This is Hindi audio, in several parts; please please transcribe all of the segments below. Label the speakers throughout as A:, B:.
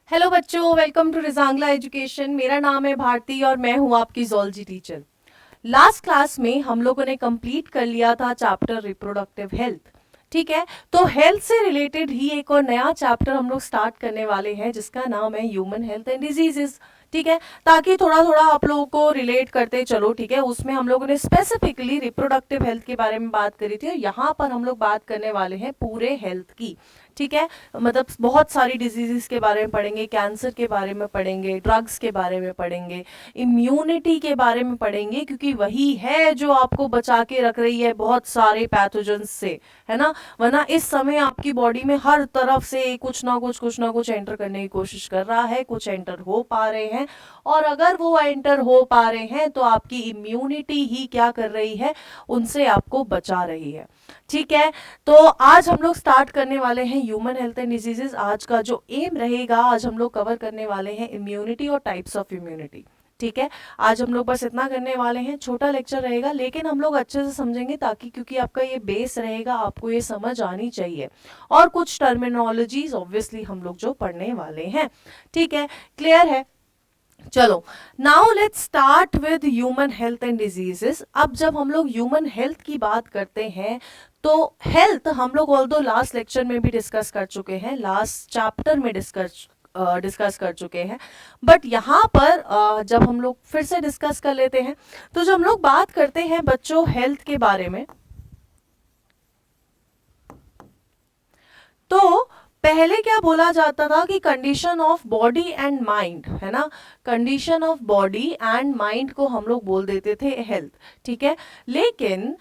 A: हेलो बच्चों, वेलकम टू रिजांगला एजुकेशन। मेरा नाम है भारती और मैं हूँ आपकी जोलॉजी टीचर। लास्ट क्लास में हम लोगों ने कंप्लीट कर लिया था चैप्टर रिप्रोडक्टिव हेल्थ। ठीक है, तो हेल्थ से रिलेटेड ही एक और नया चैप्टर हम लोग स्टार्ट करने वाले हैं जिसका नाम है ह्यूमन हेल्थ एंड डिजीजेस। ठीक है, ताकि थोड़ा थोड़ा आप लोगों को रिलेट करते चलो। ठीक है, उसमें हम लोगों ने स्पेसिफिकली रिप्रोडक्टिव हेल्थ के बारे में बात करी थी और यहाँ पर हम लोग बात करने वाले हैं पूरे हेल्थ की। ठीक है, मतलब बहुत सारी डिजीजेस के बारे में पढ़ेंगे, कैंसर के बारे में पढ़ेंगे, ड्रग्स के बारे में पढ़ेंगे, इम्यूनिटी के बारे में पढ़ेंगे, क्योंकि वही है जो आपको बचा के रख रही है बहुत सारे पैथोजेंस से, है ना। वरना इस समय आपकी बॉडी में हर तरफ से कुछ ना कुछ एंटर करने की कोशिश कर रहा है, कुछ एंटर हो पा रहे हैं, और अगर वो एंटर हो पा रहे हैं तो आपकी इम्यूनिटी ही क्या कर रही है, उनसे आपको बचा रही है। ठीक है, तो आज हम लोग स्टार्ट करने वाले हैं ह्यूमन हेल्थ एंड डिजीजेस। आज का जो एम रहेगा, आज हम लोग कवर करने वाले हैं इम्यूनिटी और टाइप्स ऑफ इम्यूनिटी। ठीक है, आज हम लोग बस इतना करने वाले हैं, छोटा लेक्चर रहेगा लेकिन हम लोग अच्छे से समझेंगे, ताकि क्योंकि आपका ये बेस रहेगा, आपको ये समझ आनी चाहिए। और कुछ टर्मिनोलॉजीज ऑब्वियसली हम लोग जो पढ़ने वाले हैं। ठीक है, क्लियर है। चलो, now let's start with human health and diseases. अब जब हम लोग ह्यूमन हेल्थ की बात करते हैं तो हेल्थ हम लोग ऑल्दो लास्ट लेक्चर में भी डिस्कस कर चुके हैं, लास्ट चैप्टर में डिस्कस कर चुके हैं, बट यहाँ पर जब हम लोग फिर से डिस्कस कर लेते हैं, तो जब हम लोग बात करते हैं बच्चों हेल्थ के बारे में, तो पहले क्या बोला जाता था कि condition of body and mind, है ना। Condition of body and mind को हम लोग बोल देते थे हेल्थ। ठीक है, लेकिन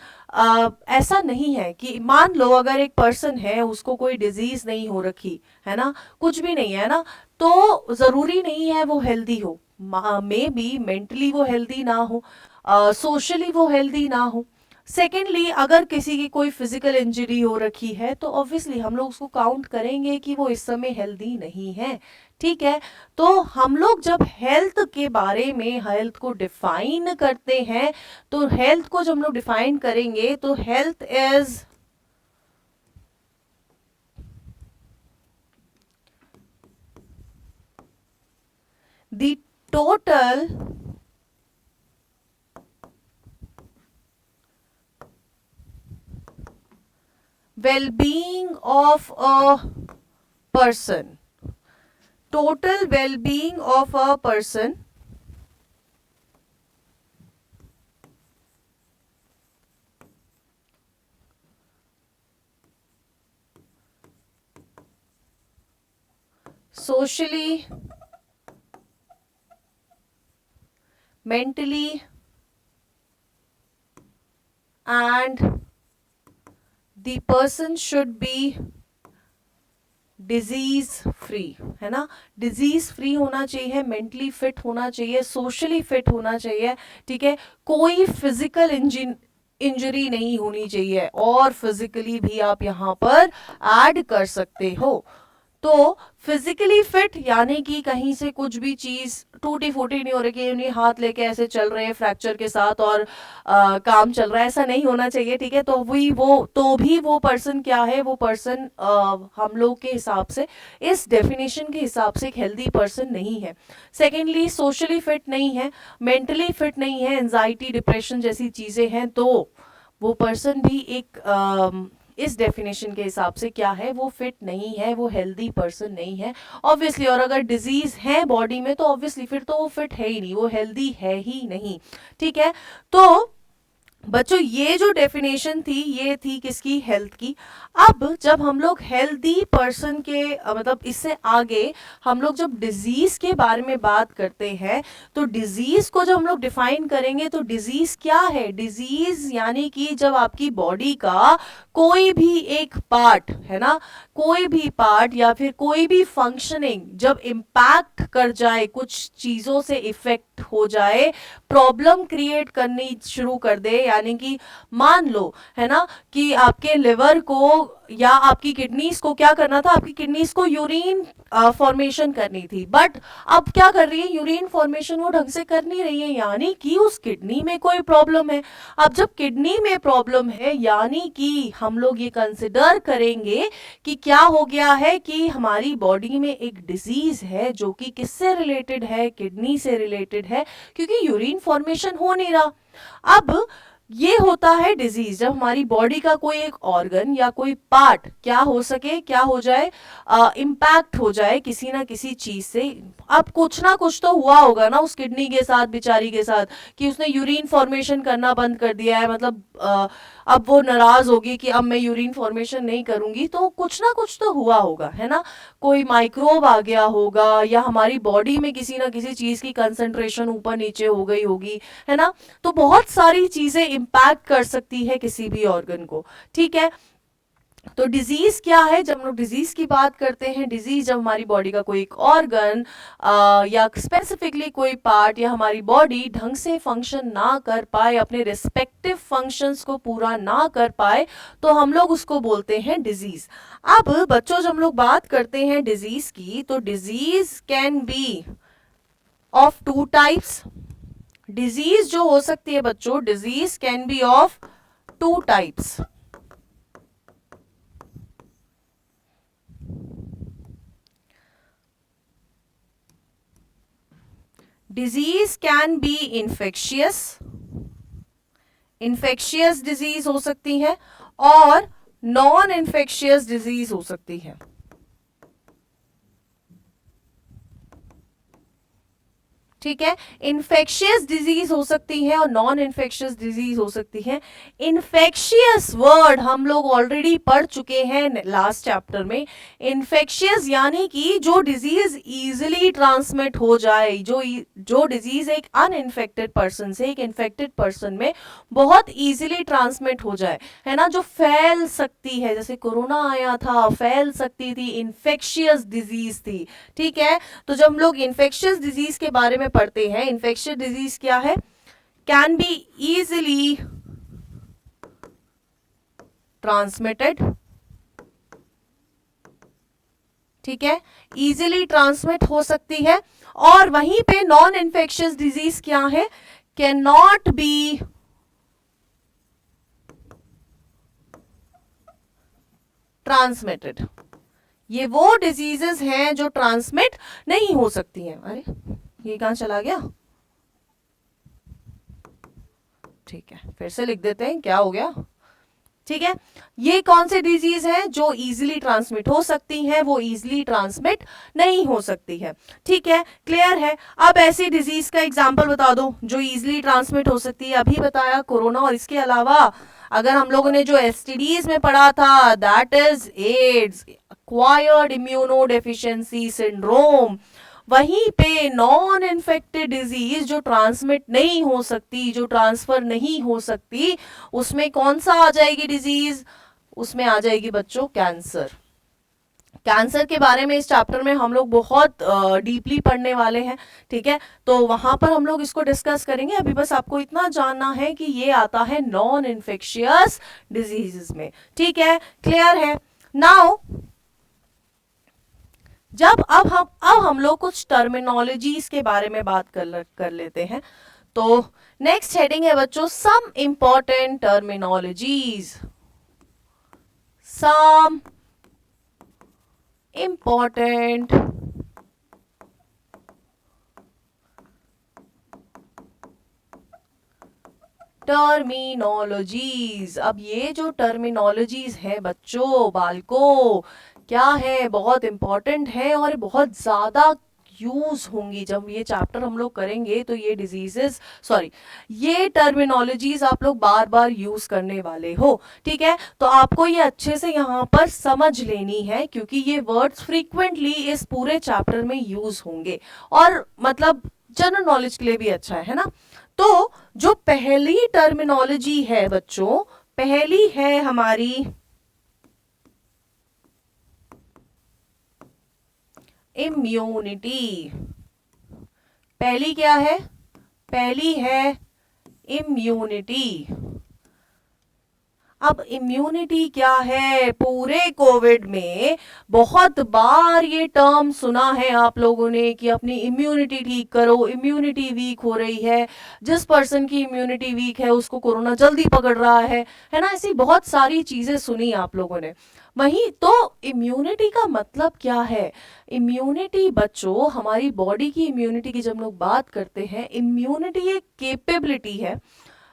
A: ऐसा नहीं है कि मान लो अगर एक पर्सन है, उसको कोई डिजीज नहीं हो रखी है ना, कुछ भी नहीं है ना, तो जरूरी नहीं है वो हेल्दी हो। मे बी मेंटली वो हेल्दी ना हो, सोशली वो हेल्दी ना हो। सेकेंडली, अगर किसी की कोई फिजिकल इंजरी हो रखी है तो ऑब्वियसली हम लोग उसको काउंट करेंगे कि वो इस समय हेल्दी नहीं है। ठीक है, तो हम लोग जब हेल्थ के बारे में हेल्थ को डिफाइन करते हैं, तो हेल्थ को जब हम लोग डिफाइन करेंगे तो health is the total well-being of a person. Total well-being of a person socially, mentally and the person should be disease free, है ना। डिजीज फ्री होना चाहिए, मेंटली फिट होना चाहिए, सोशली फिट होना चाहिए। ठीक है, कोई फिजिकल इंजरी नहीं होनी चाहिए, और फिजिकली भी आप यहाँ पर ऐड कर सकते हो। तो फिजिकली फिट यानी कि कहीं से कुछ भी चीज टूटी फूटी नहीं हो रही कि उन्हें हाथ लेके ऐसे चल रहे हैं फ्रैक्चर के साथ और काम चल रहा है, ऐसा नहीं होना चाहिए। ठीक है, तो भी वो पर्सन क्या है, वो पर्सन हम लोग के हिसाब से, इस डेफिनेशन के हिसाब से एक हेल्दी पर्सन नहीं है। सेकेंडली, सोशली फिट नहीं है, मेंटली फिट नहीं है, एंजाइटी डिप्रेशन जैसी चीजें हैं, तो वो पर्सन भी एक इस डेफिनेशन के हिसाब से क्या है, वो फिट नहीं है, वो हेल्दी पर्सन नहीं है ऑब्वियसली। और अगर डिजीज है बॉडी में तो ऑब्वियसली फिर तो वो फिट है ही नहीं, वो हेल्दी है ही नहीं। ठीक है, तो बच्चों ये जो डेफिनेशन थी, ये थी किसकी, हेल्थ की। अब जब हम लोग हेल्दी पर्सन के मतलब इससे आगे हम लोग जब डिजीज के बारे में बात करते हैं, तो डिजीज को जब हम लोग डिफाइन करेंगे तो डिजीज क्या है, डिजीज यानी कि जब आपकी बॉडी का कोई भी एक पार्ट, है ना, कोई भी पार्ट या फिर कोई भी फंक्शनिंग जब इम्पैक्ट कर जाए, कुछ चीजों से इफेक्ट हो जाए, प्रॉब्लम क्रिएट करनी शुरू कर दे, यानी कि मान लो है ना कि आपके लिवर को या आपकी किडनीज को क्या करना था, आपकी किडनीज को यूरिन फॉर्मेशन करनी थी, बट अब क्या कर रही है, यूरिन फॉर्मेशन वो ढंग से कर नहीं रही है, यानी कि उस किडनी में कोई प्रॉब्लम है। अब जब किडनी में प्रॉब्लम है यानी कि हम लोग ये कंसिडर करेंगे कि क्या हो गया है कि हमारी बॉडी में एक डिजीज है जो कि किससे रिलेटेड है, किडनी से रिलेटेड है, क्योंकि यूरिन फॉर्मेशन हो नहीं रहा। अब ये होता है डिजीज जब हमारी बॉडी का कोई एक ऑर्गन या कोई पार्ट क्या हो सके, क्या हो जाए, इम्पैक्ट हो जाए किसी ना किसी चीज से। अब कुछ ना कुछ तो हुआ होगा ना उस किडनी के साथ, बेचारी के साथ, कि उसने यूरिन फॉर्मेशन करना बंद कर दिया है, मतलब अब वो नाराज होगी कि अब मैं यूरिन फॉर्मेशन नहीं करूंगी, तो कुछ ना कुछ तो हुआ होगा, है ना, कोई माइक्रोब आ गया होगा या हमारी बॉडी में किसी ना किसी चीज की कंसंट्रेशन ऊपर नीचे हो गई होगी, है ना। तो बहुत सारी चीजें इंपैक्ट कर सकती है किसी भी ऑर्गन को, ठीक है। तो डिजीज क्या है, जब हम लोग डिजीज की बात करते हैं, डिजीज जब हमारी बॉडी का कोई एक ऑर्गन या स्पेसिफिकली कोई पार्ट या हमारी बॉडी ढंग से फंक्शन ना कर पाए, अपने रिस्पेक्टिव फंक्शंस को पूरा ना कर पाए, तो हम लोग उसको बोलते हैं डिजीज। अब बच्चों जब हम लोग बात करते हैं डिजीज की, तो disease can be of two types. Disease जो हो सकती है बच्चों, disease can be of two types. Disease can be infectious, infectious disease हो सकती है, और नॉन इन्फेक्शियस डिजीज हो सकती है। ठीक है, इन्फेक्शियस डिजीज हो सकती है और नॉन इन्फेक्शियस डिजीज हो सकती है। इन्फेक्शियस वर्ड हम लोग ऑलरेडी पढ़ चुके हैं लास्ट चैप्टर में। इन्फेक्शियस यानी कि जो डिजीज इजीली ट्रांसमिट हो जाए, जो डिजीज एक अनइन्फेक्टेड पर्सन से एक इन्फेक्टेड पर्सन में बहुत इजीली ट्रांसमिट हो जाए, है ना, जो फैल सकती है, जैसे कोरोना आया था, फैल सकती थी, इन्फेक्शियस डिजीज थी। ठीक है, तो जब हम लोग इन्फेक्शियस डिजीज के बारे में पढ़ते हैं, इन्फेक्शियस डिजीज क्या है, कैन बी इजीली ट्रांसमिटेड, ठीक है, इजीली ट्रांसमिट हो सकती है। और वहीं पे नॉन इन्फेक्शियस डिजीज क्या है, कैन नॉट बी ट्रांसमिटेड। ये वो डिजीजेस हैं जो ट्रांसमिट नहीं हो सकती हैं। अरे ये कहां चला गया, ठीक है, फिर से लिख देते हैं क्या हो गया। ठीक है, ये कौन से डिजीज हैं जो इजीली ट्रांसमिट हो सकती हैं, वो इजीली ट्रांसमिट नहीं हो सकती है। ठीक है, क्लियर है। अब ऐसी डिजीज का एग्जांपल बता दो जो इजीली ट्रांसमिट हो सकती है। अभी बताया कोरोना, और इसके अलावा अगर हम लोगों ने जो एसटीडीज में पढ़ा था, that is AIDS, acquired immuno deficiency syndrome. वहीं पे नॉन इन्फेक्टेड डिजीज जो ट्रांसमिट नहीं हो सकती, जो ट्रांसफर नहीं हो सकती, उसमें कौन सा आ जाएगी डिजीज, उसमें आ जाएगी बच्चों कैंसर। कैंसर के बारे में इस चैप्टर में हम लोग बहुत डीपली पढ़ने वाले हैं। ठीक है, तो वहां पर हम लोग इसको डिस्कस करेंगे। अभी बस आपको इतना जानना है कि ये आता है नॉन इन्फेक्शियस डिजीजेस में। ठीक है, क्लियर है। नाउ जब अब हम लोग कुछ टर्मिनोलॉजीज के बारे में बात कर लेते हैं। तो नेक्स्ट हेडिंग है बच्चों, some important terminologies, some important terminologies. अब ये जो टर्मिनोलॉजीज है बच्चों, बालकों, क्या है, बहुत इंपॉर्टेंट है और बहुत ज्यादा यूज होंगी। जब ये चैप्टर हम लोग करेंगे तो ये डिजीजेस, सॉरी, ये टर्मिनोलॉजीज आप लोग बार बार यूज करने वाले हो। ठीक है, तो आपको ये अच्छे से यहाँ पर समझ लेनी है, क्योंकि ये वर्ड्स फ्रीक्वेंटली इस पूरे चैप्टर में यूज होंगे और मतलब जनरल नॉलेज के लिए भी अच्छा है ना। तो जो पहली टर्मिनोलॉजी है बच्चों, पहली है हमारी इम्यूनिटी। पहली क्या है, पहली है इम्यूनिटी। अब इम्यूनिटी क्या है, पूरे कोविड में बहुत बार ये टर्म सुना है आप लोगों ने कि अपनी इम्यूनिटी ठीक करो, इम्यूनिटी वीक हो रही है, जिस पर्सन की इम्यूनिटी वीक है उसको कोरोना जल्दी पकड़ रहा है ना, ऐसी बहुत सारी चीजें सुनी आप लोगों ने। वही तो इम्यूनिटी का मतलब क्या है? इम्यूनिटी बच्चों, हमारी बॉडी की इम्यूनिटी की जब हम लोग बात करते हैं, इम्यूनिटी एक केपेबिलिटी है,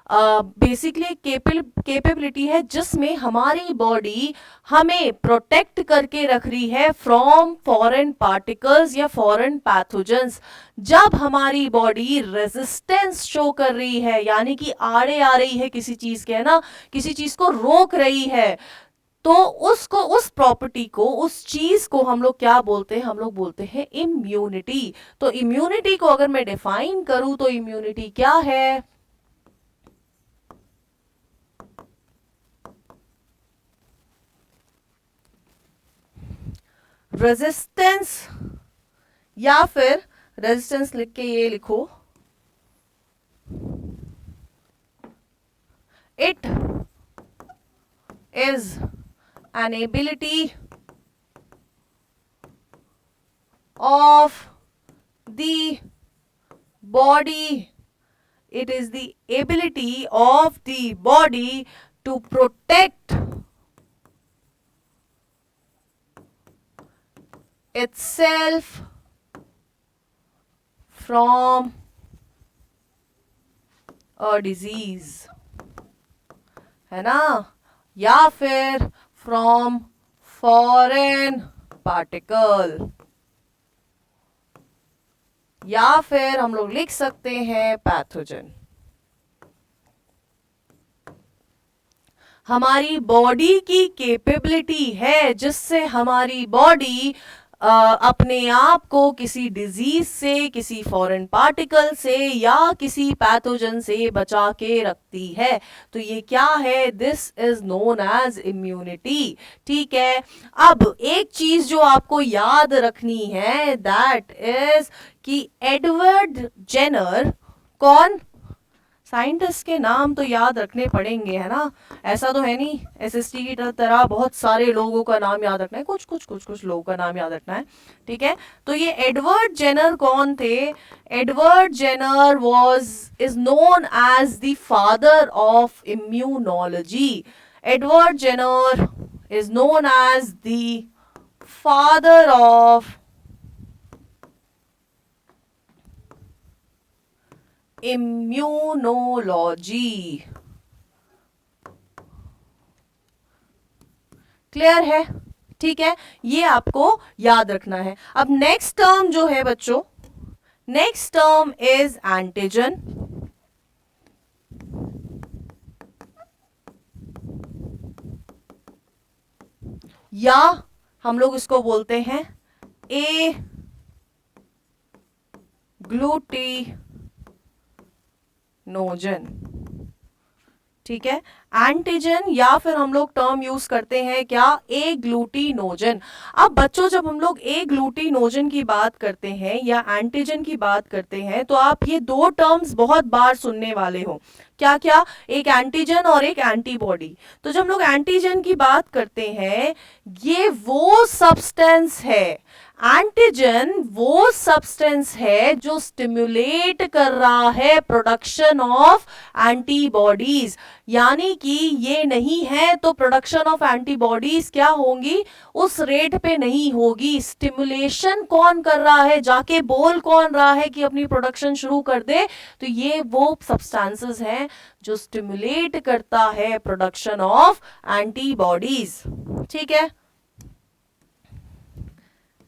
A: बेसिकली केपेबिलिटी है जिसमें हमारी बॉडी हमें प्रोटेक्ट करके रख रही है फ्रॉम फॉरेन पार्टिकल्स या फॉरेन पैथोजेंस। जब हमारी बॉडी रेजिस्टेंस शो कर रही है, यानी कि आड़े आ रही है किसी चीज के, है ना, किसी चीज को रोक रही है, तो उसको, उस प्रॉपर्टी को, उस चीज को हम लोग क्या बोलते हैं? हम लोग बोलते हैं इम्यूनिटी। तो इम्यूनिटी को अगर मैं डिफाइन करूं तो इम्यूनिटी क्या है? रेजिस्टेंस, या फिर रेजिस्टेंस लिख के ये लिखो, it is an ability of the body, it is the ability of the body to protect itself from a disease, है ना, या फिर from foreign particle, या फिर हम लोग लिख सकते हैं पैथोजन। हमारी बॉडी की कैपेबिलिटी है जिससे हमारी बॉडी अपने आप को किसी डिजीज से, किसी फॉरेन पार्टिकल से या किसी पैथोजन से बचा के रखती है। तो ये क्या है? This is known as immunity. ठीक है, अब एक चीज जो आपको याद रखनी है, दैट इज कि एडवर्ड जेनर, कौन? साइंटिस्ट के नाम तो याद रखने पड़ेंगे, है ना, ऐसा तो है नहीं एसएसटी की तरह बहुत सारे लोगों का नाम याद रखना है, कुछ लोगों का नाम याद रखना है। ठीक है, तो ये एडवर्ड जेनर कौन थे? Edward Jenner is known as the father of immunology. Edward Jenner is known as the father of immunology. Clear है? ठीक है, ये आपको याद रखना है। अब नेक्स्ट टर्म जो है बच्चों, नेक्स्ट टर्म इज एंटीजन, या हम लोग इसको बोलते हैं ए ग्लूटिनोजन। ठीक है, एंटीजन या फिर हम लोग टर्म यूज करते हैं क्या? ए ग्लूटिनोजन। अब बच्चों जब हम लोग ए ग्लूटिनोजन की बात करते हैं या एंटीजन की बात करते हैं तो आप ये दो टर्म्स बहुत बार सुनने वाले हो। क्या क्या? एक एंटीजन और एक एंटीबॉडी। तो जब हम लोग एंटीजन की बात करते हैं, ये वो सब्सटेंस है, एंटीजन वो सब्सटेंस है जो स्टिमुलेट कर रहा है प्रोडक्शन ऑफ एंटीबॉडीज। यानी कि ये नहीं है तो प्रोडक्शन ऑफ एंटीबॉडीज क्या होंगी? उस रेट पे नहीं होगी। स्टिमुलेशन कौन कर रहा है? जाके बोल कौन रहा है कि अपनी प्रोडक्शन शुरू कर दे? तो ये वो सब्सटेंसेस हैं जो स्टिमुलेट करता है प्रोडक्शन ऑफ एंटीबॉडीज। ठीक है,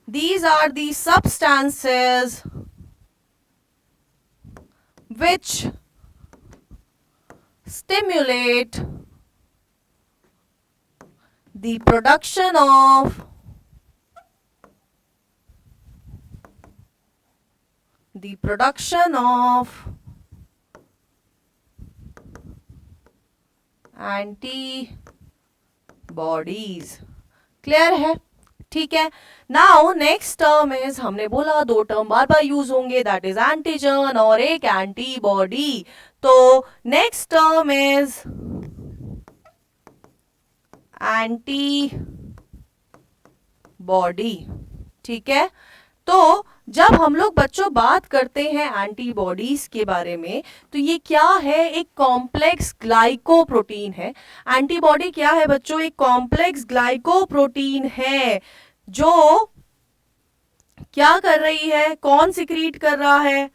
A: these are the substances which stimulate the production of antibodies। Clear है? ठीक है, नाउ नेक्स्ट टर्म इज, हमने बोला दो टर्म बार बार यूज होंगे, दैट इज एंटीजन और एक एंटीबॉडी। तो next term is anti body. ठीक है, तो जब हम लोग बच्चों बात करते हैं एंटीबॉडीज के बारे में, तो ये क्या है? एक कॉम्प्लेक्स ग्लाइकोप्रोटीन है। एंटीबॉडी क्या है बच्चों? एक कॉम्प्लेक्स ग्लाइकोप्रोटीन है जो क्या कर रही है? कौन सिक्रीट कर रहा है?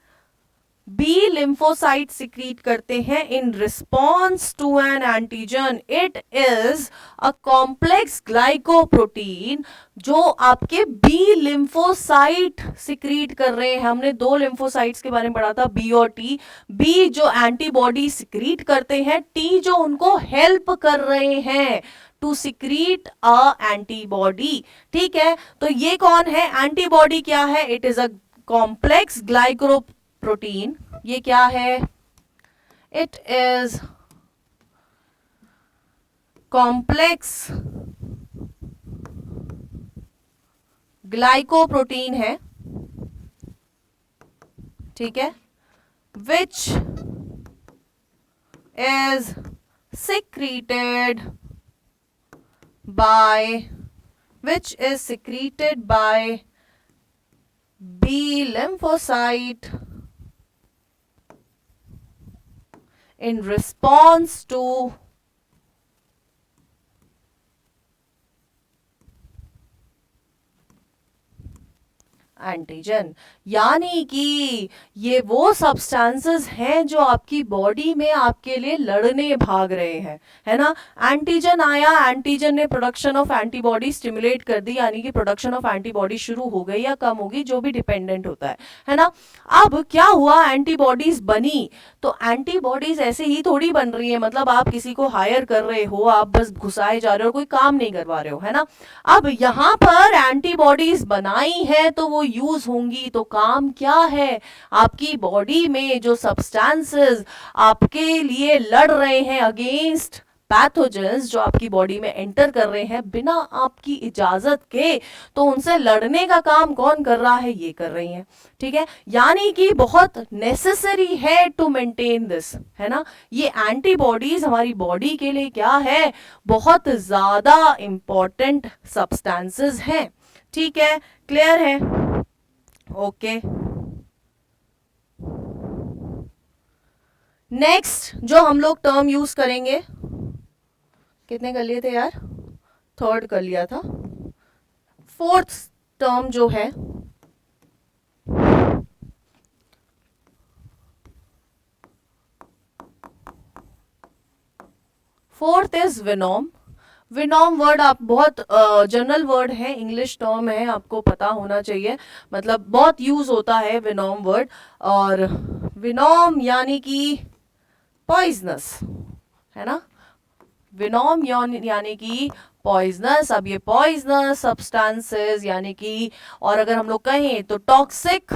A: बी लिम्फोसाइट सिक्रीट करते हैं in response to an antigen. It is a complex glycoprotein जो आपके बी लिम्फोसाइट सिक्रीट कर रहे हैं। हमने दो लिम्फोसाइट्स के बारे में पढ़ा था, बी और टी। बी जो एंटीबॉडी सिक्रीट करते हैं, टी जो उनको हेल्प कर रहे हैं टू सिक्रीट अ एंटीबॉडी। ठीक है, तो ये कौन है? एंटीबॉडी क्या है? It is a complex glycoprotein. ये क्या है? इट इज कॉम्प्लेक्स ग्लाइकोप्रोटीन है। ठीक है, which is secreted by B lymphocyte in response to antigen. यानी कि ये वो सब्सटेंसेस हैं जो आपकी बॉडी में आपके लिए लड़ने भाग रहे हैं, है ना। एंटीजन आया, एंटीजन ने प्रोडक्शन ऑफ एंटीबॉडी स्टिमुलेट कर दी, यानी कि प्रोडक्शन ऑफ एंटीबॉडी शुरू हो गई या कम होगी, जो भी डिपेंडेंट होता है ना। अब क्या हुआ? एंटीबॉडीज बनी, तो एंटीबॉडीज ऐसे ही थोड़ी बन रही है, मतलब आप किसी को हायर कर रहे हो, आप बस घुसाए जा रहे हो, कोई काम नहीं करवा रहे हो, है ना। अब यहां पर एंटीबॉडीज बनाई है तो वो यूज होंगी, तो काम क्या है? आपकी बॉडी में जो सब्सटेंसेस आपके लिए लड़ रहे हैं अगेंस्ट पैथोजेंस, जो आपकी बॉडी में एंटर कर रहे हैं बिना आपकी इजाजत के, तो उनसे लड़ने का काम कौन कर रहा है? ये कर रही हैं। ठीक है, यानी कि बहुत नेसेसरी है टू मेंटेन दिस, है ना। ये एंटीबॉडीज हमारी बॉडी के लिए क्या है? बहुत ज्यादा इंपॉर्टेंट सब्सटेंसेस हैं। ठीक है, क्लियर है? ओके, नेक्स्ट जो हम लोग टर्म यूज करेंगे, कितने कर लिए थे यार? थर्ड कर लिया था। फोर्थ टर्म जो है, fourth is venom. Venom word आप बहुत जनरल वर्ड है, इंग्लिश टर्म है, आपको पता होना चाहिए, मतलब बहुत यूज होता है विनोम वर्ड। और विनोम यानी कि पॉइजनस, है ना। विनोम यानी कि पॉइजनस। अब ये पॉइजनस सब्सटेंसेस यानी कि, और अगर हम लोग कहें तो टॉक्सिक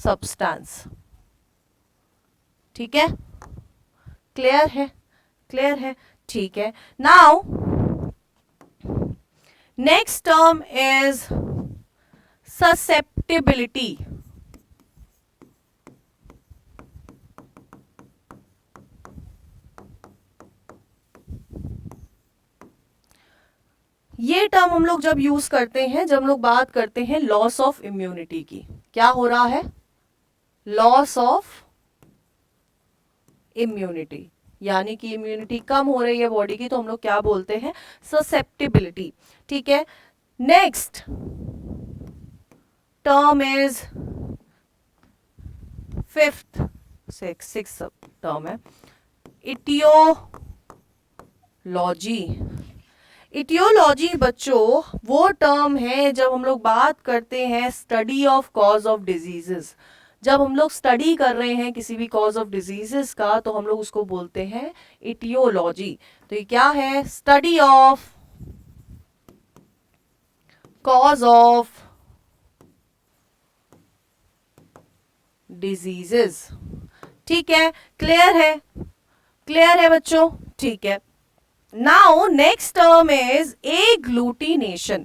A: सब्सटेंस। ठीक है, क्लियर है? क्लियर है, ठीक है। Now next term is susceptibility. ये टर्म हम लोग जब यूज करते हैं, जब हम लोग बात करते हैं लॉस ऑफ इम्यूनिटी की, क्या हो रहा है? लॉस ऑफ इम्यूनिटी, यानी कि इम्यूनिटी कम हो रही है बॉडी की, तो हम लोग क्या बोलते हैं? ससेप्टिबिलिटी। ठीक है, next term is fifth, six term है इटियोलॉजी। इटियोलॉजी बच्चों वो टर्म है जब हम लोग बात करते हैं study of cause of diseases. जब हम लोग स्टडी कर रहे हैं किसी भी कॉज ऑफ डिजीजेस का, तो हम लोग उसको बोलते हैं इटियोलॉजी। तो ये क्या है? Study of cause of diseases. ठीक है, क्लियर है? क्लियर है बच्चों? ठीक है। Now next term is agglutination.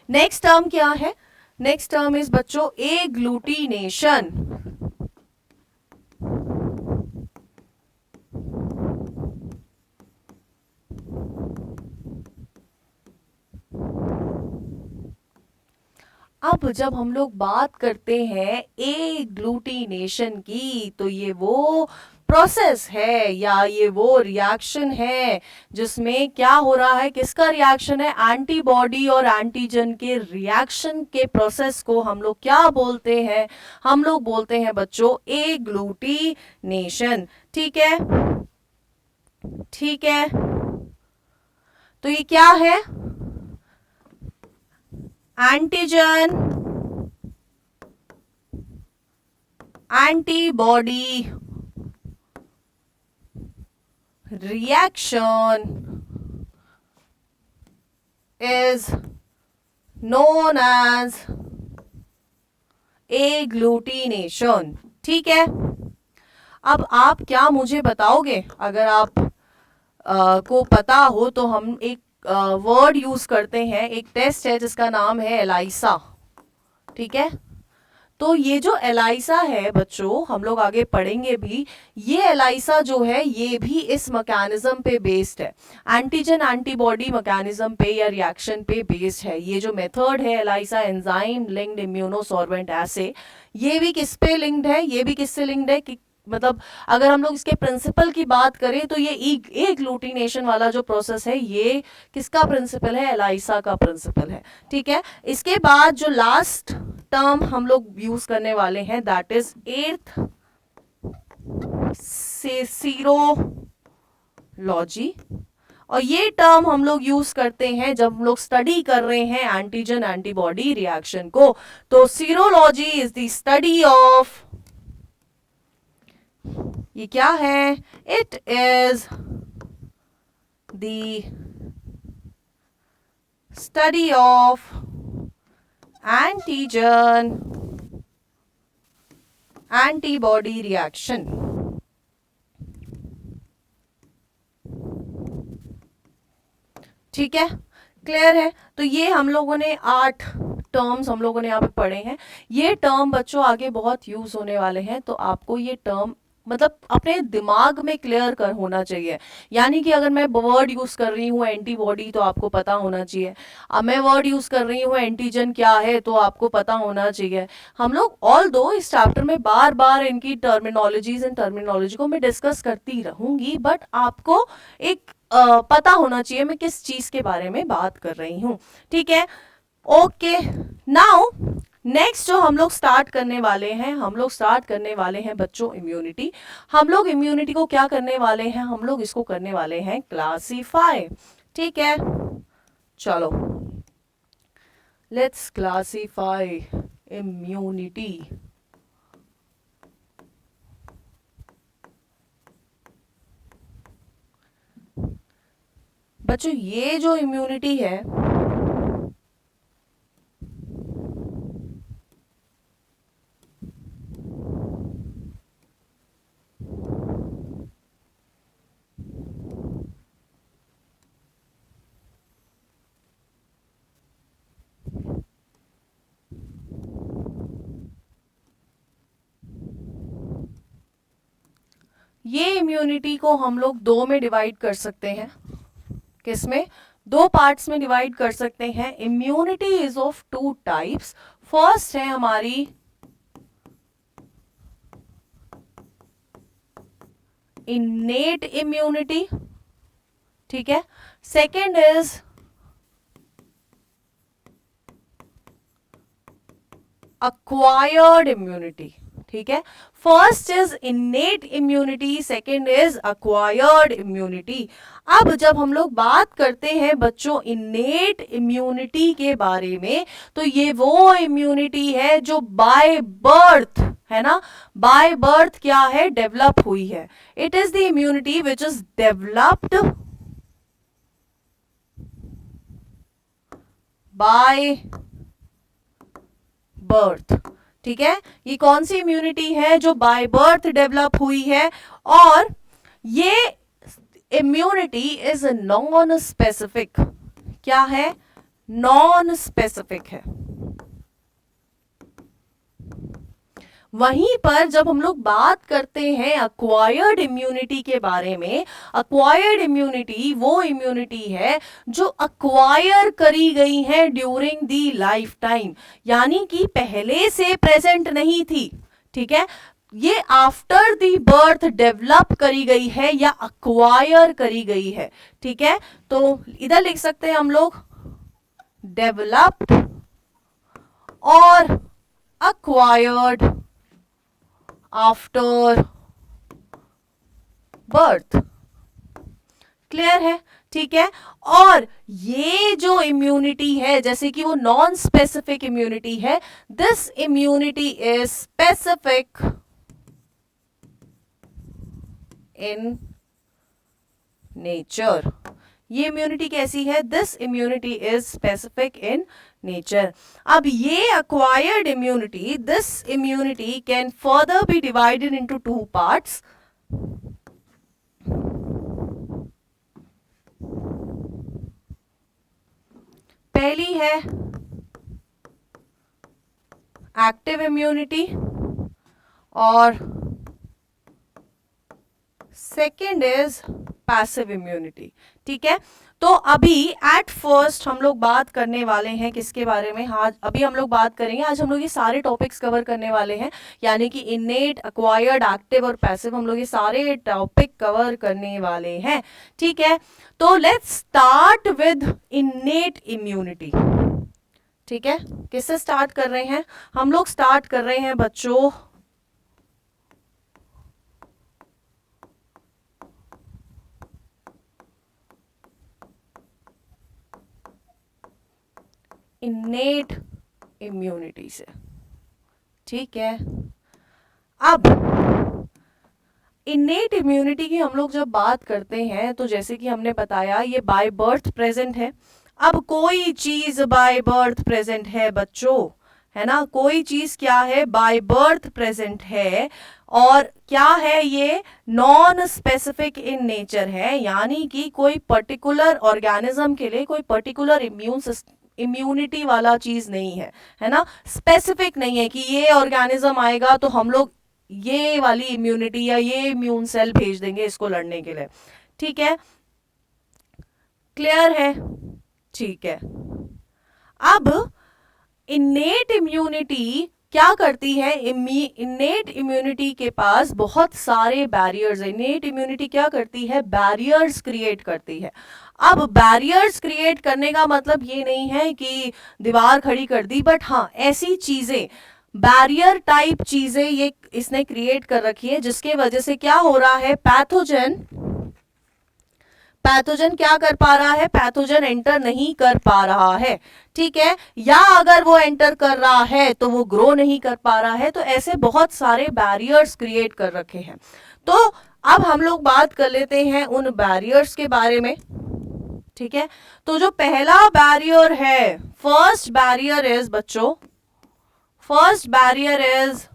A: Next term क्या है? नेक्स्ट टर्म इज बच्चों एग्लूटिनेशन। अब जब हम लोग बात करते हैं एग्लूटिनेशन की, तो ये वो प्रोसेस है या ये वो रिएक्शन है जिसमें क्या हो रहा है, किसका रिएक्शन है, एंटीबॉडी और एंटीजन के रिएक्शन के प्रोसेस को हम लोग क्या बोलते हैं, हम लोग बोलते हैं बच्चों एग्लूटिनेशन। ठीक है, ठीक है, तो ये क्या है, antigen antibody reaction is known as agglutination। ठीक है, अब आप क्या मुझे बताओगे, अगर आप को पता हो तो हम एक वर्ड यूज करते हैं, एक टेस्ट है जिसका नाम है एलाइसा। ठीक है, तो ये जो एलाइसा है बच्चों, हम लोग आगे पढ़ेंगे भी, ये एलाइसा जो है ये भी इस मैकेनिज्म पे बेस्ड है, एंटीजन एंटीबॉडी मैकेनिज्म पे या रिएक्शन पे बेस्ड है। ये जो मेथड है एलाइसा, एंजाइम लिंक्ड इम्यूनोसॉर्बेंट एसे, ये भी किस पे लिंक्ड है, ये भी किससे लिंक्ड है कि मतलब अगर हम लोग इसके प्रिंसिपल की बात करें तो ये एग्लूटिनेशन वाला जो प्रोसेस है ये किसका प्रिंसिपल है, एलाइसा का प्रिंसिपल है। ठीक है, इसके बाद जो लास्ट टर्म हम लोग यूज करने वाले हैं दैट इज एर्थ सीरोलॉजी, और ये टर्म हम लोग यूज करते हैं जब हम लोग स्टडी कर रहे हैं एंटीजन एंटीबॉडी रिएक्शन को। तो serology is the study of, ये क्या है, it is the study of antigen antibody reaction. ठीक है, क्लियर है। तो ये हम लोगों ने 8 टर्म्स हम लोगों ने यहाँ पे पढ़े हैं। ये टर्म बच्चों आगे बहुत यूज होने वाले हैं, तो आपको ये टर्म मतलब अपने दिमाग में क्लियर कर होना चाहिए। यानी कि अगर मैं वर्ड यूज कर रही हूँ एंटीबॉडी तो आपको पता होना चाहिए, अब मैं वर्ड यूज कर रही हूँ एंटीजन क्या है तो आपको पता होना चाहिए। हम लोग ऑल दो इस चैप्टर में बार बार इनकी टर्मिनोलॉजीज एंड टर्मिनोलॉजी को मैं डिस्कस करती रहूंगी, बट आपको एक पता होना चाहिए मैं किस चीज के बारे में बात कर रही हूँ। ठीक है, ओके। नाउ नेक्स्ट जो हम लोग स्टार्ट करने वाले हैं, हम लोग स्टार्ट करने वाले हैं बच्चों इम्यूनिटी। हम लोग इम्यूनिटी को क्या करने वाले हैं, हम लोग इसको करने वाले हैं क्लासीफाई। ठीक है, चलो लेट्स क्लासीफाई इम्यूनिटी। बच्चों ये जो इम्यूनिटी है ये इम्यूनिटी को हम लोग 2 में डिवाइड कर सकते हैं। किसमें, 2 पार्ट्स में डिवाइड कर सकते हैं। Immunity is of 2 types. First है हमारी इनेट इम्यूनिटी, ठीक है। सेकेंड इज acquired immunity, ठीक है। First is innate immunity, second is acquired immunity। अब जब हम लोग बात करते हैं बच्चों इनेट इम्यूनिटी के बारे में, तो ये वो इम्यूनिटी है जो बाय बर्थ है ना, बाय बर्थ क्या है, डेवलप हुई है। It is the immunity which is developed by birth, ठीक है। ये कौन सी इम्यूनिटी है जो बाय बर्थ डेवलप हुई है, और ये इम्यूनिटी इज नॉन स्पेसिफिक। क्या है, नॉन स्पेसिफिक है। वहीं पर जब हम लोग बात करते हैं अक्वायर्ड इम्यूनिटी के बारे में, अक्वायर्ड इम्यूनिटी वो इम्यूनिटी है जो अक्वायर करी गई है ड्यूरिंग दी लाइफ टाइम, यानी कि पहले से प्रेजेंट नहीं थी, ठीक है, ये आफ्टर दी बर्थ डेवलप करी गई है या अक्वायर करी गई है, ठीक है। तो इधर लिख सकते हैं हम लोग डेवलप्ड और acquired आफ्टर बर्थ। क्लियर है, ठीक है। और ये जो इम्यूनिटी है, जैसे कि वो नॉन स्पेसिफिक इम्यूनिटी है, this immunity is specific in nature. ये इम्यूनिटी कैसी है? This immunity is specific in nature. अब ये acquired immunity, this immunity can further be divided into two parts. पहली है एक्टिव इम्यूनिटी और सेकेंड इज पैसिव इम्यूनिटी, ठीक है। तो अभी एट फर्स्ट हम लोग बात करने वाले हैं किसके बारे में? हाँ, अभी हम लोग बात करेंगे, आज हम लोग ये सारे टॉपिक्स कवर करने वाले हैं, यानी कि इनेट, एक्वायर्ड, एक्टिव और पैसिव, हम लोग ये सारे टॉपिक कवर करने वाले हैं, ठीक है। तो let's start with innate immunity, ठीक है। किससे स्टार्ट कर रहे हैं हम लोग? स्टार्ट कर रहे हैं बच्चों इनेट इम्यूनिटी से, ठीक है। अब इनेट इम्यूनिटी की हम लोग जब बात करते हैं तो जैसे कि हमने बताया ये बाय बर्थ प्रेजेंट है। अब कोई चीज बाय बर्थ प्रेजेंट है बच्चों, है ना, कोई चीज क्या है? बाय बर्थ प्रेजेंट है। और क्या है ये? नॉन स्पेसिफिक इन नेचर है, यानी कि कोई पर्टिकुलर ऑर्गेनिज्म के लिए कोई पर्टिकुलर इम्यूनिटी वाला चीज नहीं है ना, स्पेसिफिक नहीं है कि ये ऑर्गेनिज्म आएगा तो हम लोग ये वाली इम्यूनिटी या ये इम्यून सेल भेज देंगे इसको लड़ने के लिए, ठीक है। क्लियर है, ठीक है। अब इनेट इम्यूनिटी क्या करती है? इनेट इम्यूनिटी के पास बहुत सारे बैरियर्स है। इनेट इम्यूनिटी क्या करती है? बैरियर्स क्रिएट करती है। अब बैरियर्स क्रिएट करने का मतलब ये नहीं है कि दीवार खड़ी कर दी, बट हाँ ऐसी चीजें, बैरियर टाइप चीजें ये इसने क्रिएट कर रखी है जिसके वजह से क्या हो रहा है? पैथोजन क्या कर पा रहा है? पैथोजन एंटर नहीं कर पा रहा है, ठीक है। या अगर वो एंटर कर रहा है तो वो ग्रो नहीं कर पा रहा है। तो ऐसे बहुत सारे बैरियर्स क्रिएट कर रखे हैं। तो अब हम लोग बात कर लेते हैं उन बैरियर्स के बारे में, ठीक है। तो जो पहला बैरियर है, फर्स्ट बैरियर इज बच्चों, first barrier is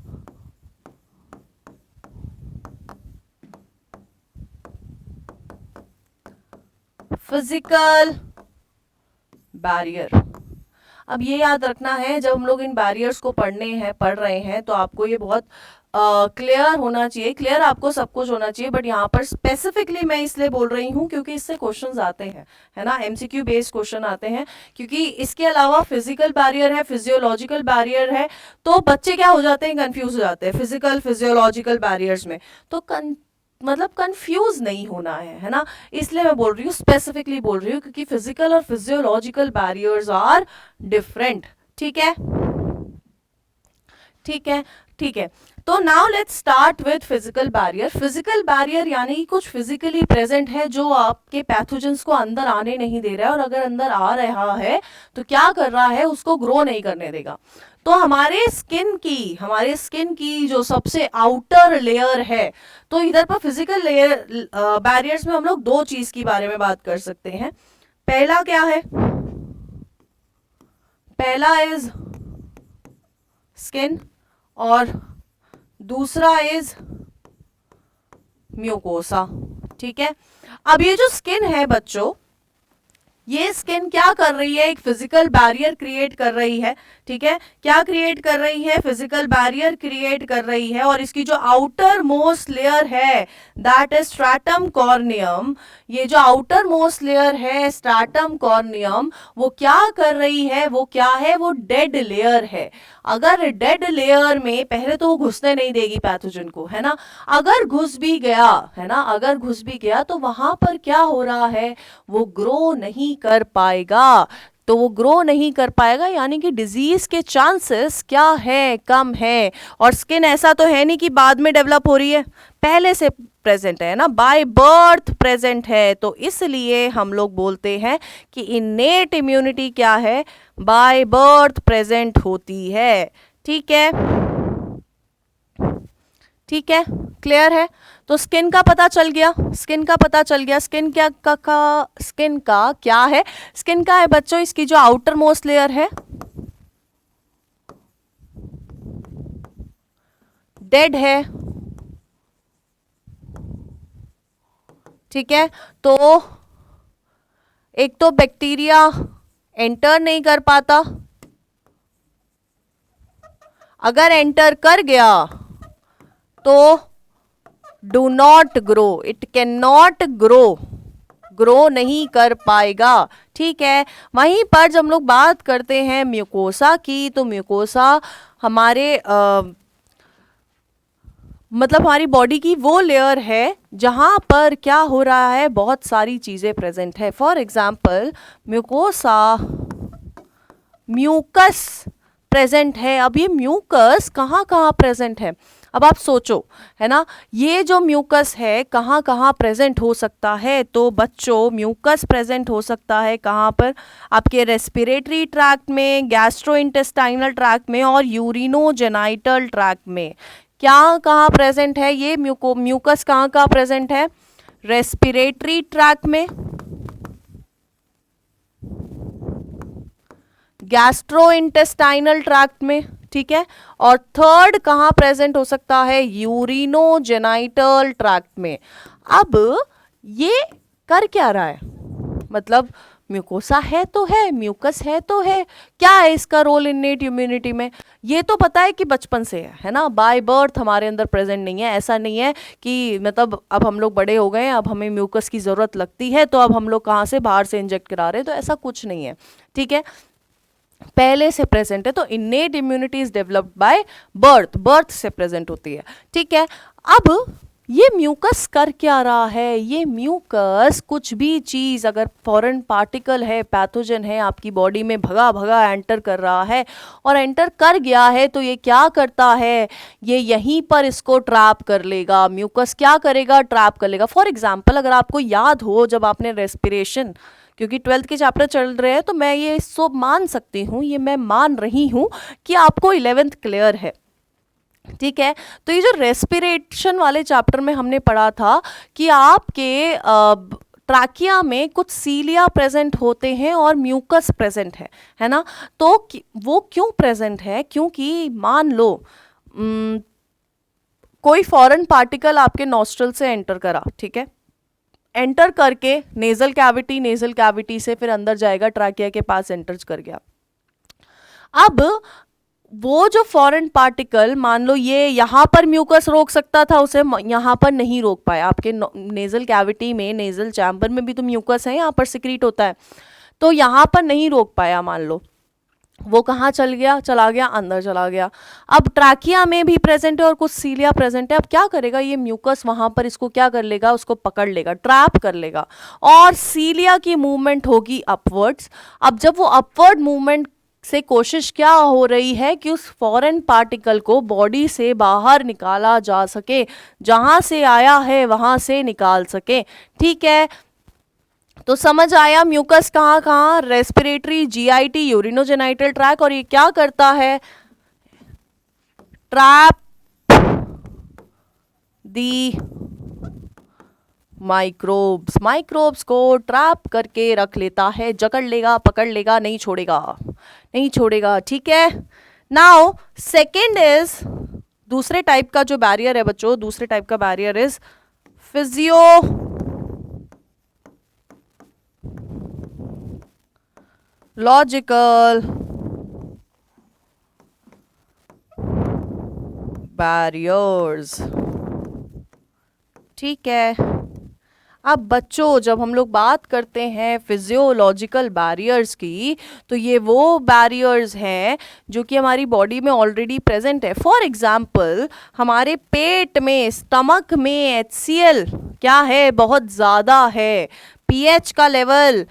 A: physical barrier. अब ये याद रखना है, जब हम लोग इन बैरियर्स को पढ़ रहे हैं तो आपको ये बहुत क्लियर होना चाहिए। क्लियर आपको सब कुछ होना चाहिए, बट यहाँ पर स्पेसिफिकली मैं इसलिए बोल रही हूँ क्योंकि इससे क्वेश्चंस आते हैं, है ना, एमसीक्यू बेस्ड क्वेश्चन आते हैं। क्योंकि इसके अलावा फिजिकल बैरियर है, फिजियोलॉजिकल बैरियर है, तो बच्चे क्या हो जाते हैं? कंफ्यूज हो जाते हैं फिजिकल फिजियोलॉजिकल बैरियर्स में। तो मतलब कंफ्यूज नहीं होना है ना, इसलिए मैं बोल रही हूँ, स्पेसिफिकली बोल रही हूँ, क्योंकि फिजिकल और फिजियोलॉजिकल बैरियर्स आर डिफरेंट, ठीक है, ठीक है, ठीक है। तो now let's start with physical barrier. Physical barrier यानी कुछ फिजिकली प्रेजेंट है जो आपके पैथोजेंस को अंदर आने नहीं दे रहा है, और अगर अंदर आ रहा है तो क्या कर रहा है? उसको ग्रो नहीं करने देगा। तो हमारे स्किन की जो सबसे आउटर लेयर है, तो इधर पर फिजिकल लेयर बैरियर्स में हम लोग दो चीज के बारे में बात कर सकते हैं। पहला क्या है? पहला इज स्किन और दूसरा इज म्यूकोसा, ठीक है। अब ये जो स्किन है बच्चों, ये स्किन क्या कर रही है, एक फिजिकल बैरियर क्रिएट कर रही है, ठीक है, क्या क्रिएट कर रही है, फिजिकल बैरियर क्रिएट कर रही है, और इसकी जो आउटर मोस्ट लेयर है दैट इज स्ट्रैटम कॉर्नियम, ये जो आउटर मोस्ट लेयर है स्ट्रैटम कॉर्नियम, वो क्या कर रही है, वो क्या है, वो डेड लेयर है। अगर डेड लेयर में पहले तो वो घुसने नहीं देगी पैथोजन को, है ना, अगर घुस भी गया, है ना, अगर घुस भी गया तो वहां पर क्या हो रहा है, वो ग्रो नहीं कर पाएगा, तो वो ग्रो नहीं कर पाएगा, यानी कि डिजीज के चांसेस क्या है, कम है। और स्किन ऐसा तो है नहीं कि बाद में डेवलप हो रही है, पहले से प्रेजेंट है ना, बाय बर्थ प्रेजेंट है, तो इसलिए हम लोग बोलते हैं कि इनेट इम्यूनिटी क्या है, बाय बर्थ प्रेजेंट होती है। ठीक है, ठीक है, क्लियर है। तो स्किन का पता चल गया, स्किन का पता चल गया, स्किन क्या स्किन का क्या है, स्किन का है बच्चों इसकी जो आउटर मोस्ट लेयर है डेड है, ठीक है, तो एक तो बैक्टीरिया एंटर नहीं कर पाता, अगर एंटर कर गया तो do not grow, it can not grow, grow नहीं कर पाएगा। ठीक है, वहीं पर जब हम लोग बात करते हैं म्यूकोसा की, तो म्यूकोसा हमारे मतलब हमारी बॉडी की वो लेयर है जहां पर क्या हो रहा है, बहुत सारी चीजें प्रेजेंट है। For example mucosa, mucus present है। अब ये म्यूकस कहाँ कहाँ प्रेजेंट है, अब आप सोचो, है ना, ये जो म्यूकस है कहाँ कहाँ प्रेजेंट हो सकता है, तो बच्चों म्यूकस प्रेजेंट हो सकता है कहाँ पर, आपके रेस्पिरेटरी ट्रैक्ट में, गैस्ट्रोइंटेस्टाइनल ट्रैक्ट में और यूरिनोजेनाइटल ट्रैक्ट में। क्या कहाँ प्रेजेंट है ये म्यूकस कहाँ कहाँ प्रेजेंट है, रेस्पिरेटरी ट्रैक्ट में, गैस्ट्रोइंटेस्टाइनल ट्रैक्ट में, ठीक है, और थर्ड कहाँ प्रेजेंट हो सकता है, यूरिनोजेनाइटल ट्रैक्ट में। अब ये कर क्या रहा है, मतलब म्यूकोसा है तो है, म्यूकस है तो है, क्या है इसका रोल इन्नेट इम्यूनिटी में, ये तो पता है कि बचपन से है ना, बाय बर्थ हमारे अंदर प्रेजेंट नहीं है। ऐसा नहीं है कि मतलब अब हम लोग बड़े हो गए हैं, अब हमें म्यूकस की ज़रूरत लगती है तो अब हम लोग कहाँ से बाहर से इंजेक्ट करा रहे हैं, तो ऐसा कुछ नहीं है। ठीक है, पहले से प्रेजेंट है, तो innate immunity is developed by birth, birth से प्रेजेंट होती है। ठीक है, अब ये म्यूकस कर क्या रहा है, ये म्यूकस कुछ भी चीज़ अगर फॉरेन पार्टिकल है, पैथोजन है आपकी बॉडी में, भगा भगा एंटर कर रहा है, और एंटर कर गया है तो ये क्या करता है, ये यहीं पर इसको ट्रैप कर लेगा। म्यूकस क्या करेगा, ट्रैप कर लेगा। फॉर एग्जाम्पल अगर आपको याद हो, जब आपने रेस्पिरेशन, क्योंकि 12th के चैप्टर चल रहे हैं तो मैं ये इसको मान सकती हूँ, ये मैं मान रही हूँ कि आपको 11th क्लियर है। ठीक है, तो ये जो रेस्पिरेशन वाले चैप्टर में हमने पढ़ा था कि आपके ट्रैकिया में कुछ सीलिया प्रेजेंट होते हैं और म्यूकस प्रेजेंट है ना, तो वो क्यों प्रेजेंट है, क्योंकि मान लो कोई फॉरेन पार्टिकल आपके नॉस्ट्रल से एंटर करा, ठीक है, एंटर करके नेजल कैविटी, नेजल कैविटी से फिर अंदर जाएगा, ट्रैकिया के पास एंटर कर गया। अब वो जो फॉरेन पार्टिकल, मान लो ये यहाँ पर म्यूकस रोक सकता था, उसे यहाँ पर नहीं रोक पाया। आपके नेजल कैविटी में, नेजल चैम्बर में भी तो म्यूकस है, यहाँ पर सिक्रीट होता है, तो यहाँ पर नहीं रोक पाया, मान लो वो कहाँ चल गया, चला गया अंदर चला गया। अब ट्रैकिया में भी प्रेजेंट है और कुछ सीलिया प्रेजेंट है। अब क्या करेगा ये म्यूकस, वहां पर इसको क्या कर लेगा, उसको पकड़ लेगा, ट्रैप कर लेगा, और सीलिया की मूवमेंट होगी अपवर्ड्स। अब जब वो अपवर्ड मूवमेंट से कोशिश क्या हो रही है कि उस फॉरेन पार्टिकल को बॉडी से बाहर निकाला जा सके, जहां से आया है वहां से निकाल सके। ठीक है, तो समझ आया म्यूकस कहाँ कहाँ, रेस्पिरेटरी, जीआईटी, यूरिनोजेनाइटल ट्रैक, और ये क्या करता है, ट्रैप दी माइक्रोब्स, माइक्रोब्स को ट्रैप करके रख लेता है, जकड़ लेगा, पकड़ लेगा, नहीं छोड़ेगा, नहीं छोड़ेगा। ठीक है, नाउ सेकेंड इज, दूसरे टाइप का जो बैरियर है बच्चों, दूसरे टाइप का barrier is physio logical barriers. ठीक है, अब बच्चों जब हम लोग बात करते हैं फिजियोलॉजिकल बैरियर्स की, तो ये वो बैरियर्स हैं जो कि हमारी बॉडी में ऑलरेडी प्रेजेंट है। फॉर एग्जाम्पल हमारे पेट में, स्टमक में HCl क्या है, बहुत ज़्यादा है, pH का लेवल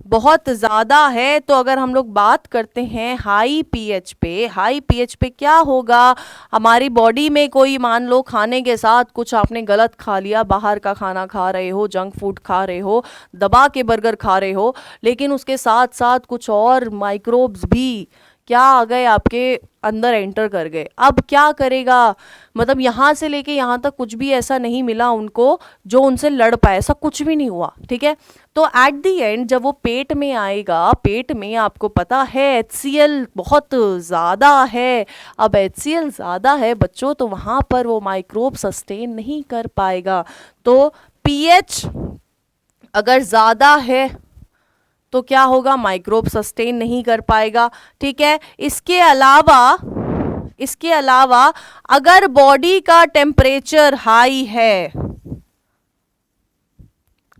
A: बहुत ज़्यादा है। तो अगर हम लोग बात करते हैं हाई पीएच पे, हाई पीएच पे क्या होगा, हमारी बॉडी में कोई मान लो खाने के साथ कुछ आपने गलत खा लिया, बाहर का खाना खा रहे हो, जंक फूड खा रहे हो, दबा के बर्गर खा रहे हो, लेकिन उसके साथ साथ कुछ और माइक्रोब्स भी क्या आ गए, आपके अंदर एंटर कर गए। अब क्या करेगा, मतलब यहाँ से लेके यहाँ तक कुछ भी ऐसा नहीं मिला उनको जो उनसे लड़ पाए, ऐसा कुछ भी नहीं हुआ। ठीक है, तो एट द एंड जब वो पेट में आएगा, पेट में आपको पता है HCl बहुत ज़्यादा है। अब HCl ज़्यादा है बच्चों, तो वहाँ पर वो माइक्रोब सस्टेन नहीं कर पाएगा। तो pH अगर ज़्यादा है तो क्या होगा, माइक्रोब सस्टेन नहीं कर पाएगा। ठीक है, इसके अलावा अगर बॉडी का टेम्परेचर हाई है,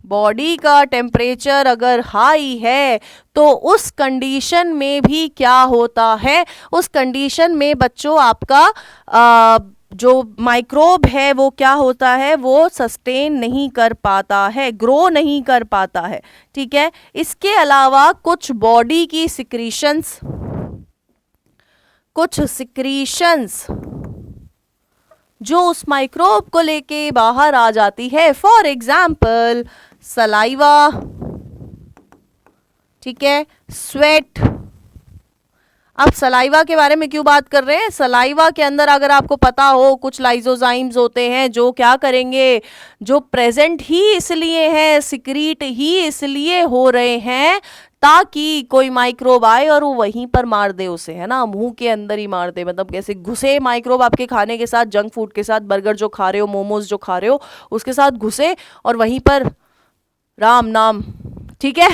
A: बॉडी का टेम्परेचर अगर हाई है, तो उस कंडीशन में भी क्या होता है, उस कंडीशन में बच्चों आपका जो माइक्रोब है वो क्या होता है, वो सस्टेन नहीं कर पाता है, ग्रो नहीं कर पाता है। ठीक है, इसके अलावा कुछ बॉडी की सिक्रीशंस, कुछ सिक्रीशंस जो उस माइक्रोब को लेके बाहर आ जाती है, फॉर एग्जाम्पल सलाइवा, ठीक है, स्वेट। अब सलाइवा के बारे में क्यों बात कर रहे हैं, सलाइवा के अंदर अगर आपको पता हो कुछ लाइजोजाइम्स होते हैं जो क्या करेंगे, जो प्रेजेंट ही इसलिए हैं, सिक्रीट ही इसलिए हो रहे हैं ताकि कोई माइक्रोब आए और वो वहीं पर मार दे उसे, है ना, मुंह के अंदर ही मार दे, मतलब कैसे घुसे माइक्रोब आपके खाने के साथ, जंक फूड के साथ, बर्गर जो खा रहे हो, मोमोज जो खा रहे हो उसके साथ घुसे और वहीं पर राम नाम। ठीक है,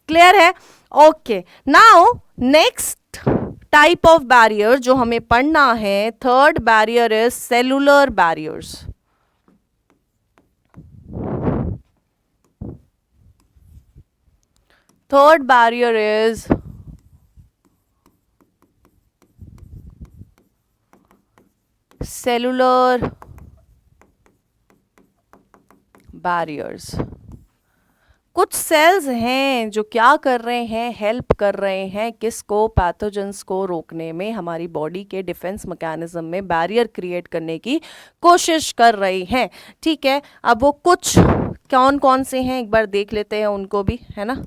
A: क्लियर है। Okay, now next type of barrier जो हमें पढ़ना है, third barrier is cellular barriers. Third barrier is cellular barriers. कुछ सेल्स हैं जो क्या कर रहे हैं, हेल्प कर रहे हैं किसको, पैथोजेंस को रोकने में, हमारी बॉडी के डिफेंस मैकेनिज्म में बैरियर क्रिएट करने की कोशिश कर रही हैं। ठीक है, अब वो कुछ कौन कौन से हैं एक बार देख लेते हैं उनको भी, है ना।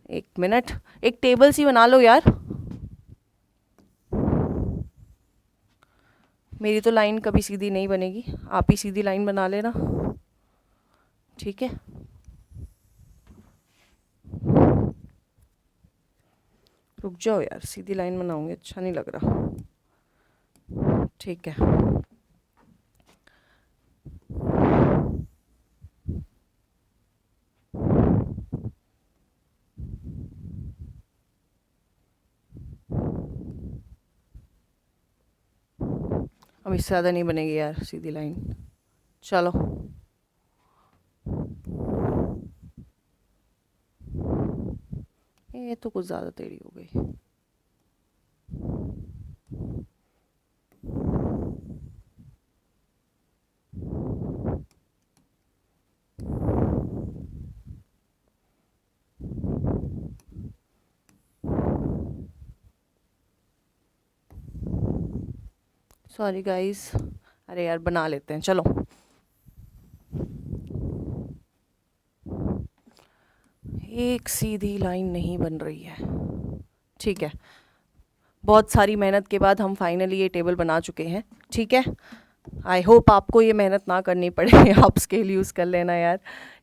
A: एक मिनट, एक टेबल सी बना लो यार, मेरी तो लाइन कभी सीधी नहीं बनेगी, आप ही सीधी लाइन बना लेना। ठीक है, रुक जाओ यार, सीधी लाइन बनाऊंगी, अच्छा नहीं लग रहा। ठीक है, अब इससे ज़्यादा नहीं बनेगी यार सीधी लाइन, चलो। ये तो कुछ ज़्यादा टेढ़ी हो गई। सॉरी गाइस, अरे यार बना लेते हैं, चलो। एक सीधी लाइन नहीं बन रही है। ठीक है, बहुत सारी मेहनत के बाद हम फाइनली ये टेबल बना चुके हैं। ठीक है, आई होप आपको ये मेहनत ना करनी पड़े, आप स्केल यूज़ कर लेना यार।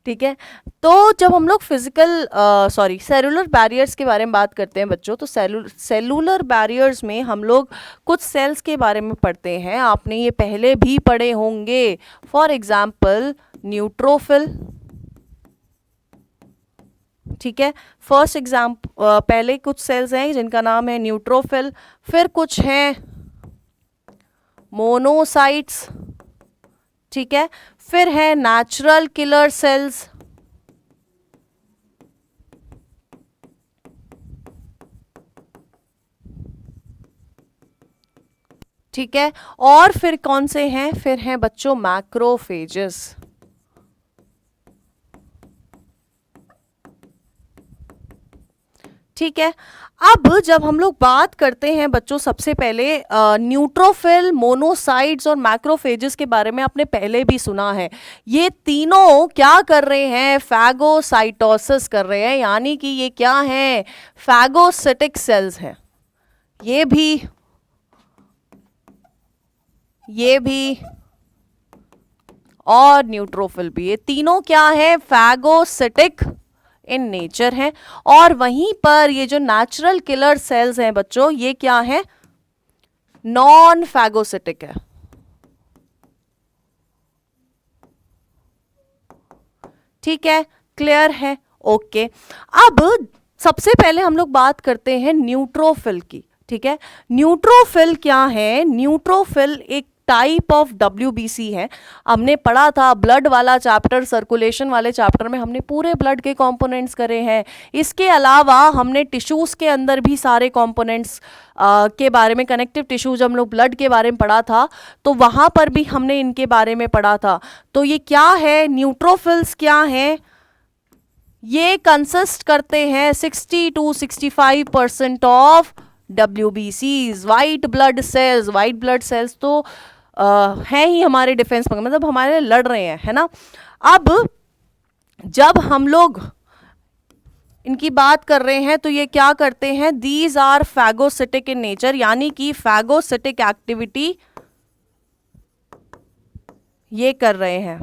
A: ठीक है, तो जब हम लोग सेलुलर बैरियर्स के बारे में बात करते हैं बच्चों, तो सेलुलर बैरियर्स में हम लोग कुछ सेल्स के बारे में पढ़ते हैं, आपने ये पहले भी पढ़े होंगे। फॉर एग्जाम्पल न्यूट्रोफिल, ठीक है। फर्स्ट पहले कुछ सेल्स हैं जिनका नाम है न्यूट्रोफिल, फिर कुछ हैं मोनोसाइट्स, ठीक है, फिर है नेचुरल किलर सेल्स, ठीक है, और फिर कौन से हैं, फिर हैं बच्चों मैक्रोफेजेस। ठीक है। अब जब हम लोग बात करते हैं बच्चों, सबसे पहले न्यूट्रोफिल, मोनोसाइट्स और मैक्रोफेजेस के बारे में आपने पहले भी सुना है। ये तीनों क्या कर रहे हैं, फैगोसाइटोसिस कर रहे हैं, यानी कि ये क्या हैं, फैगोसिटिक सेल्स हैं। ये भी और न्यूट्रोफिल भी, ये तीनों क्या है, फैगोसिटिक इन नेचर है। और वहीं पर ये जो नेचुरल किलर सेल्स हैं बच्चों, ये क्या है, नॉन फैगोसिटिक है। ठीक है, क्लियर है, ओके। अब सबसे पहले हम लोग बात करते हैं न्यूट्रोफिल की। ठीक है, न्यूट्रोफिल क्या है, न्यूट्रोफिल एक टाइप ऑफ WBC है। हमने पढ़ा था ब्लड वाला चैप्टर, सर्कुलेशन वाले चैप्टर में हमने पूरे ब्लड के कंपोनेंट्स करे हैं। इसके अलावा हमने टिश्यूज़ के अंदर भी सारे कंपोनेंट्स के बारे में, कनेक्टिव टिश्यू जब हम लोग ब्लड के बारे में पढ़ा था तो वहाँ पर भी हमने इनके बारे में पढ़ा था। तो ये क्या है, न्यूट्रोफिल्स क्या हैं, ये कंसिस्ट करते हैं 60 to 65% of WBCs, white blood cells. White blood cells तो हैं ही हमारे डिफेंस में, मतलब हमारे लड़ रहे हैं, है ना। अब जब हम लोग इनकी बात कर रहे हैं तो ये क्या करते हैं, these are phagocytic in nature, यानी कि फैगोसिटिक एक्टिविटी ये कर रहे हैं।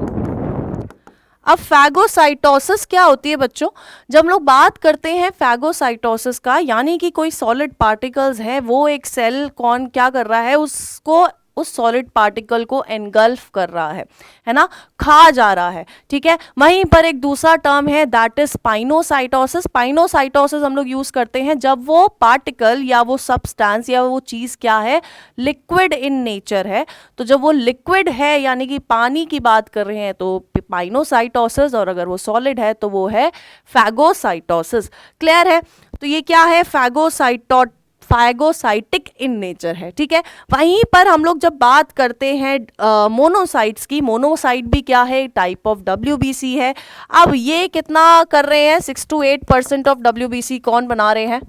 A: अब फैगोसाइटोसिस क्या होती है बच्चों, जब हम लोग बात करते हैं फैगोसाइटोसिस का, यानी कि कोई सॉलिड पार्टिकल्स है, वो एक सेल कौन क्या कर रहा है, उसको, उस सॉलिड पार्टिकल को एनगल्फ कर रहा है ना, खा जा रहा है। ठीक है, वहीं पर एक दूसरा टर्म है दैट इज स्पाइनोसाइटोसिस। स्पाइनोसाइटोसिस हम लोग यूज करते हैं जब वो पार्टिकल या वो सब्सटेंस या वो चीज क्या है, लिक्विड इन नेचर है। तो जब वो लिक्विड है, यानी कि पानी की बात कर रहे हैं, तो स्पाइनोसाइटोसिस, और अगर वो सॉलिड है तो वो है फैगोसाइटोसिस। क्लियर है, तो ये क्या है, फैगोसाइटिक इन नेचर है। ठीक है, वहीं पर हम लोग जब बात करते हैं मोनोसाइट्स की, मोनोसाइट भी क्या है, टाइप ऑफ WBC है। अब ये कितना कर रहे हैं, 6 to 8% ऑफ WBC कौन बना रहे हैं,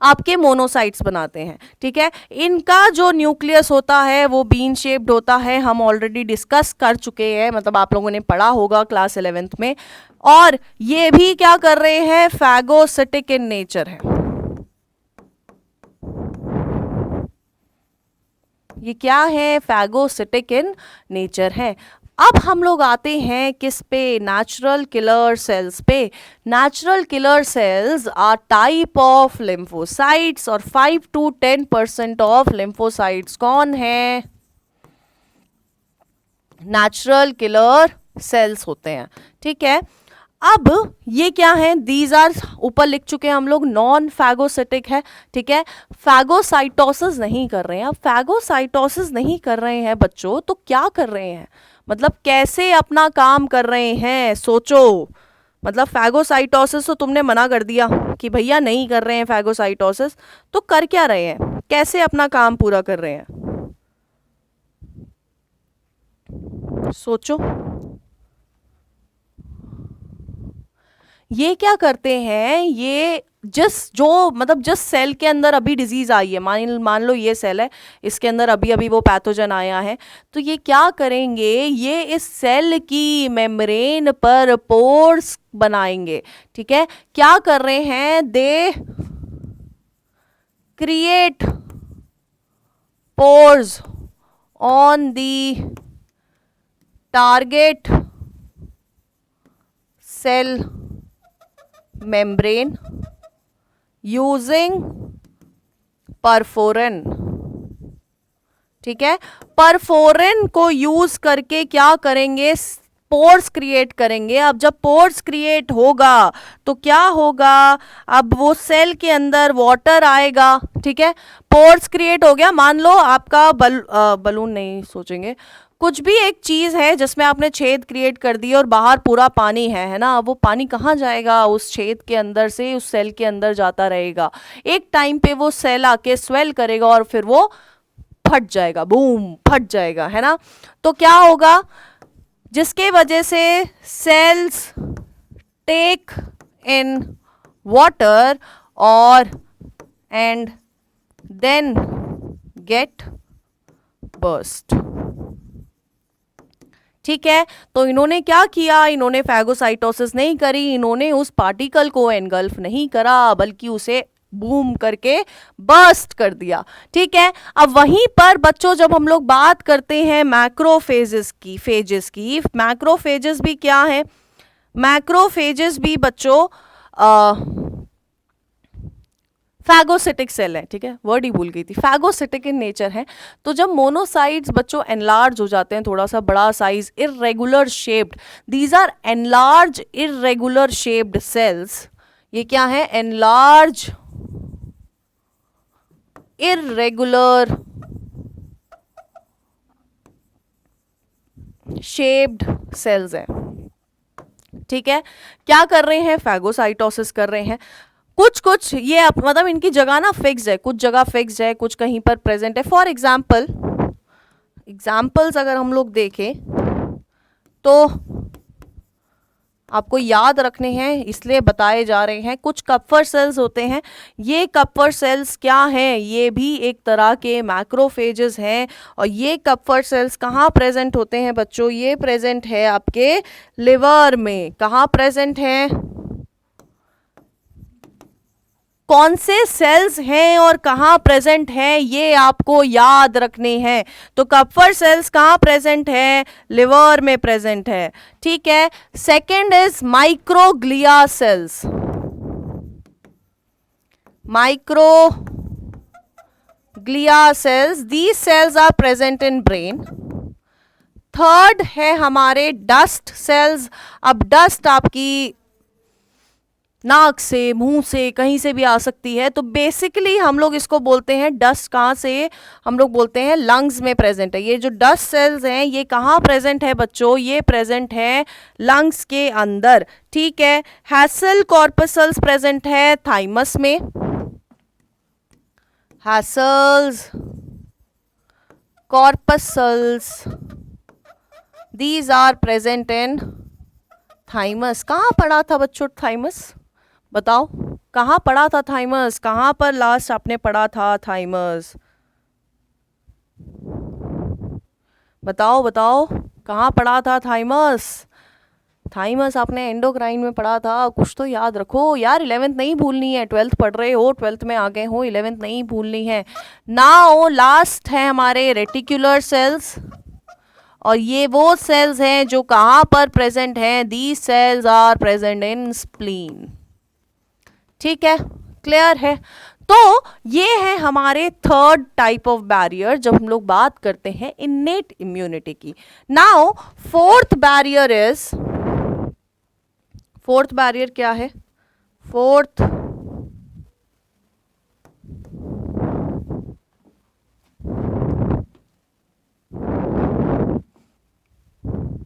A: आपके मोनोसाइट्स बनाते हैं। ठीक है, इनका जो न्यूक्लियस होता है वो बीन शेप्ड होता है, हम ऑलरेडी डिस्कस कर चुके हैं, मतलब आप लोगों ने पढ़ा होगा क्लास 11th में। और ये भी क्या कर रहे हैं, फैगोसिटिक इन नेचर है। ये क्या है, फैगोसिटिक इन नेचर है। अब हम लोग आते हैं किस पे, नेचुरल किलर सेल्स पे। Natural killer cells are type of lymphocytes, और 5 to 10% ऑफ लिम्फोसाइट्स कौन है, नेचुरल किलर सेल्स होते हैं। ठीक है, अब ये क्या है, दीज आर, ऊपर लिख चुके हैं हम लोग, नॉन फैगोसिटिक है। ठीक है, फैगोसाइटोसिस नहीं कर रहे हैं। अब फैगोसाइटोसिस नहीं कर रहे हैं बच्चों, तो क्या कर रहे हैं, मतलब कैसे अपना काम कर रहे हैं, सोचो। मतलब फैगोसाइटोसिस तो तुमने मना कर दिया कि भैया नहीं कर रहे हैं फैगोसाइटोसिस, तो कर क्या रहे हैं, कैसे अपना काम पूरा कर रहे हैं, सोचो। ये क्या करते हैं, ये जिस सेल के अंदर अभी डिजीज आई है, मान लो ये सेल है, इसके अंदर अभी अभी वो पैथोजन आया है, तो ये क्या करेंगे, ये इस सेल की मेम्ब्रेन पर पोर्स बनाएंगे। ठीक है, क्या कर रहे हैं, they create pores on the target cell membrane using perforin. ठीक है, परफोरन को यूज करके क्या करेंगे, पोर्स क्रिएट करेंगे। अब जब पोर्स क्रिएट होगा तो क्या होगा, अब वो सेल के अंदर वाटर आएगा, ठीक है। पोर्स क्रिएट हो गया, मान लो आपका बलून नहीं सोचेंगे, कुछ भी एक चीज है जिसमें आपने छेद क्रिएट कर दिया और बाहर पूरा पानी है ना, वो पानी कहाँ जाएगा, उस छेद के अंदर से उस सेल के अंदर जाता रहेगा। एक टाइम पे वो सेल आके स्वेल करेगा और फिर वो फट जाएगा, बूम फट जाएगा, है ना। तो क्या होगा, जिसके वजह से सेल्स टेक इन वाटर और एंड देन गेट बर्स्ट, ठीक है। तो इन्होंने क्या किया, इन्होंने फैगोसाइटोसिस नहीं करी, इन्होंने उस पार्टिकल को एनगल्फ नहीं करा बल्कि उसे बूम करके बर्स्ट कर दिया, ठीक है। अब वहीं पर बच्चों जब हम लोग बात करते हैं मैक्रोफेजेस की, मैक्रोफेजेस भी क्या है, मैक्रोफेजेस भी बच्चों फैगोसिटिक सेल है, ठीक है, वर्ड ही भूल गई थी, फैगोसिटिक इन नेचर है। तो जब मोनोसाइट्स बच्चों एनलार्ज हो जाते हैं, थोड़ा सा बड़ा size, irregular shaped, these are enlarge irregular shaped cells, ये क्या है, एनलार्ज इररेगुलर शेप्ड सेल्स है, ठीक है। क्या कर रहे हैं, फैगोसाइटोसिस कर रहे हैं। कुछ ये मतलब इनकी जगह ना फिक्स है, कुछ जगह फिक्स है, कुछ कहीं पर प्रेजेंट है। फॉर एग्जाम्पल्स अगर हम लोग देखें तो आपको याद रखने हैं इसलिए बताए जा रहे हैं। कुछ कप्फर सेल्स होते हैं, ये कप्फर सेल्स क्या हैं, ये भी एक तरह के मैक्रोफेजेस हैं। और ये कप्फर सेल्स कहाँ प्रेजेंट होते हैं बच्चों, ये प्रेजेंट है आपके लिवर में। कहाँ प्रेजेंट हैं, कौन से सेल्स हैं और कहाँ प्रेजेंट हैं, ये आपको याद रखने हैं। तो कप्फर सेल्स कहाँ प्रेजेंट है, लिवर में प्रेजेंट है, ठीक है। Second is microglia cells, microglia cells, these cells are present in brain. Third है हमारे डस्ट सेल्स। अब डस्ट आपकी नाक से, मुंह से, कहीं से भी आ सकती है, तो बेसिकली हम लोग इसको बोलते हैं डस्ट, कहाँ से, हम लोग बोलते हैं लंग्स में प्रेजेंट है। ये जो डस्ट सेल्स हैं ये कहाँ प्रेजेंट है बच्चों, ये प्रेजेंट है लंग्स के अंदर, ठीक है। हैसल कॉर्पसल्स प्रेजेंट है थाइमस में, Hassall's corpuscles, these are present in thymus. कहाँ पढ़ा था बच्चों थाइमस, बताओ कहाँ पढ़ा था थाइमस, कहाँ पर लास्ट आपने पढ़ा था थाइमस, बताओ बताओ कहाँ पढ़ा था थाइमस। थाइमस आपने एंडोक्राइन में पढ़ा था, कुछ तो याद रखो यार, 11th नहीं भूलनी है, 12th पढ़ रहे हो, 12th में आ गए हो, 11th नहीं भूलनी है। नाउ लास्ट है हमारे रेटिकुलर सेल्स, और ये वो सेल्स हैं जो कहाँ पर प्रेजेंट हैं, these cells are present in spleen, ठीक है, क्लियर है। तो ये है हमारे थर्ड टाइप ऑफ बैरियर जब हम लोग बात करते हैं इन्नेट इम्यूनिटी की। नाउ फोर्थ बैरियर क्या है, फोर्थ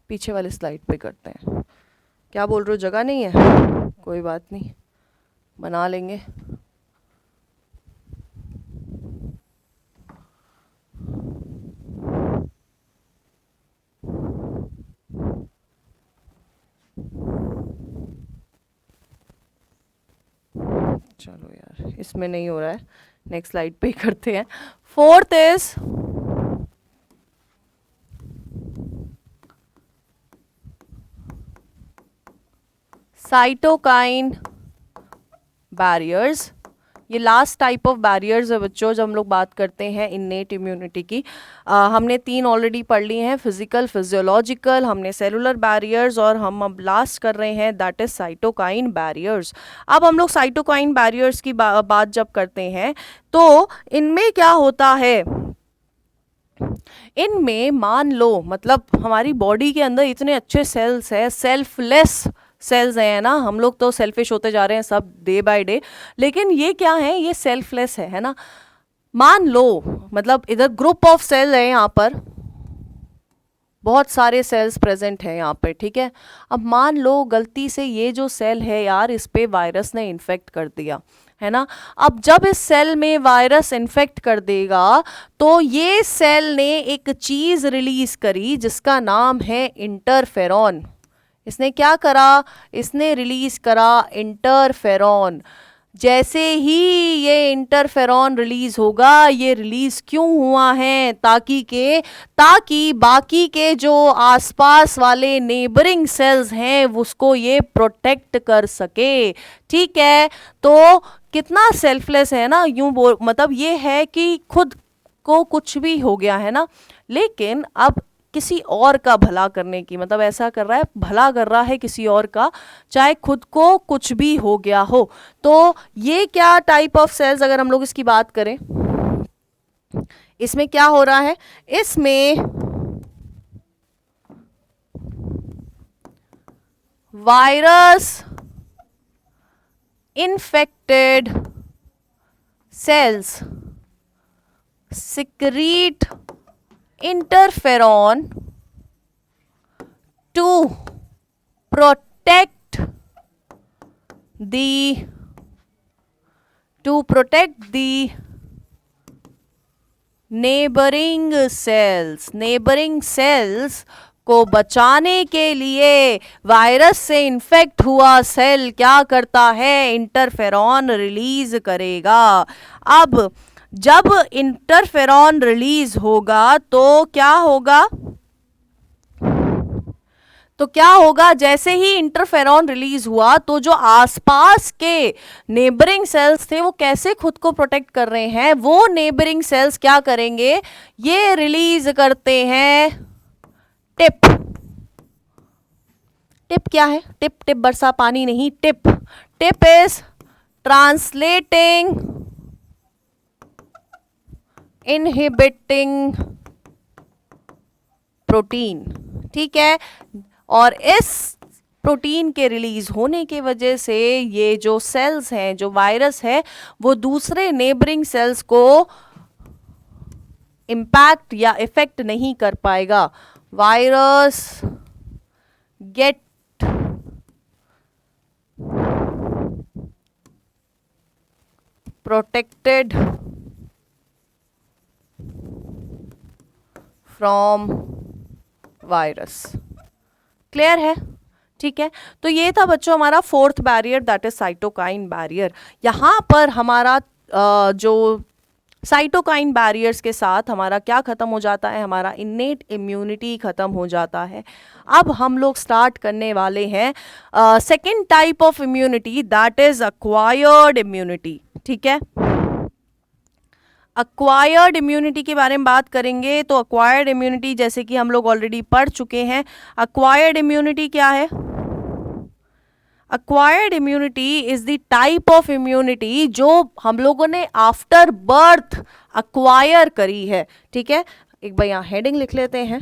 A: पीछे वाले स्लाइड पे करते हैं। क्या बोल रहे हो, जगह नहीं है, कोई बात नहीं, बना लेंगे। चलो यार, इसमें नहीं हो रहा है, नेक्स्ट स्लाइड पे ही करते हैं। Fourth is cytokine barriers. ये लास्ट टाइप ऑफ बैरियर्स है बच्चों जब हम लोग बात करते हैं इन्नेट इम्यूनिटी की। हमने 3 ऑलरेडी पढ़ लिए हैं, फिजिकल, फिजियोलॉजिकल, हमने सेलुलर बैरियर्स, और हम अब लास्ट कर रहे हैं दैट इज साइटोकाइन बैरियर्स। अब हम लोग साइटोकाइन बैरियर्स की बात जब करते हैं तो इनमें क्या होता है, इनमें मान लो मतलब हमारी बॉडी के अंदर इतने अच्छे सेल्स है, सेल्फलेस सेल्स हैं ना, हम लोग तो सेल्फिश होते जा रहे हैं सब डे बाय डे, लेकिन ये क्या है, ये सेल्फलेस है ना। मान लो मतलब इधर ग्रुप ऑफ सेल है, यहाँ पर बहुत सारे सेल्स प्रेजेंट हैं यहाँ पे, ठीक है। अब मान लो गलती से ये जो सेल है यार, इस पे वायरस ने इन्फेक्ट कर दिया, है ना। अब जब इस सेल में वायरस इन्फेक्ट कर देगा तो ये सेल ने एक चीज रिलीज करी जिसका नाम है इंटरफेरॉन। इसने क्या करा, इसने रिलीज करा इंटरफेरॉन। जैसे ही ये इंटरफेरॉन रिलीज होगा, ये रिलीज क्यों हुआ है, ताकि बाकी के जो आसपास वाले नेबरिंग सेल्स हैं उसको ये प्रोटेक्ट कर सके, ठीक है। तो कितना सेल्फलेस है ना, मतलब ये है कि खुद को कुछ भी हो गया है ना, लेकिन अब किसी और का भला करने की, मतलब ऐसा कर रहा है, भला कर रहा है किसी और का, चाहे खुद को कुछ भी हो गया हो। तो ये क्या टाइप ऑफ सेल्स, अगर हम लोग इसकी बात करें, इसमें क्या हो रहा है, इसमें virus infected cells secrete interferon to protect the neighboring cells को बचाने के लिए वायरस से इन्फेक्ट हुआ सेल क्या करता है, इंटरफेरॉन रिलीज करेगा। अब जब इंटरफेरॉन रिलीज होगा तो क्या होगा, जैसे ही इंटरफेरॉन रिलीज हुआ तो जो आसपास के नेबरिंग सेल्स थे वो कैसे खुद को प्रोटेक्ट कर रहे हैं, वो नेबरिंग सेल्स क्या करेंगे, ये रिलीज करते हैं टिप क्या है, टिप बरसा पानी नहीं, tip is translating inhibiting protein, ठीक है। और इस प्रोटीन के रिलीज होने के वजह से ये जो सेल्स हैं, जो वायरस है, वो दूसरे नेबरिंग सेल्स को इम्पैक्ट या इफेक्ट नहीं कर पाएगा। Virus get protected from virus. Clear है, ठीक है। तो ये था बच्चों हमारा fourth barrier, that is cytokine barrier. यहाँ पर हमारा जो साइटोकाइन बैरियर्स के साथ हमारा क्या खत्म हो जाता है, हमारा इन्नेट इम्यूनिटी खत्म हो जाता है। अब हम लोग स्टार्ट करने वाले हैं second type of immunity, that is acquired immunity, ठीक है। अक्वायर्ड इम्यूनिटी के बारे में बात करेंगे तो अक्वायर्ड इम्यूनिटी जैसे कि हम लोग ऑलरेडी पढ़ चुके हैं। अक्वायर्ड इम्यूनिटी क्या है, acquired immunity is the type of immunity जो हम लोगों ने आफ्टर बर्थ अक्वायर करी है, ठीक है। एक बार यहाँ हेडिंग लिख लेते हैं।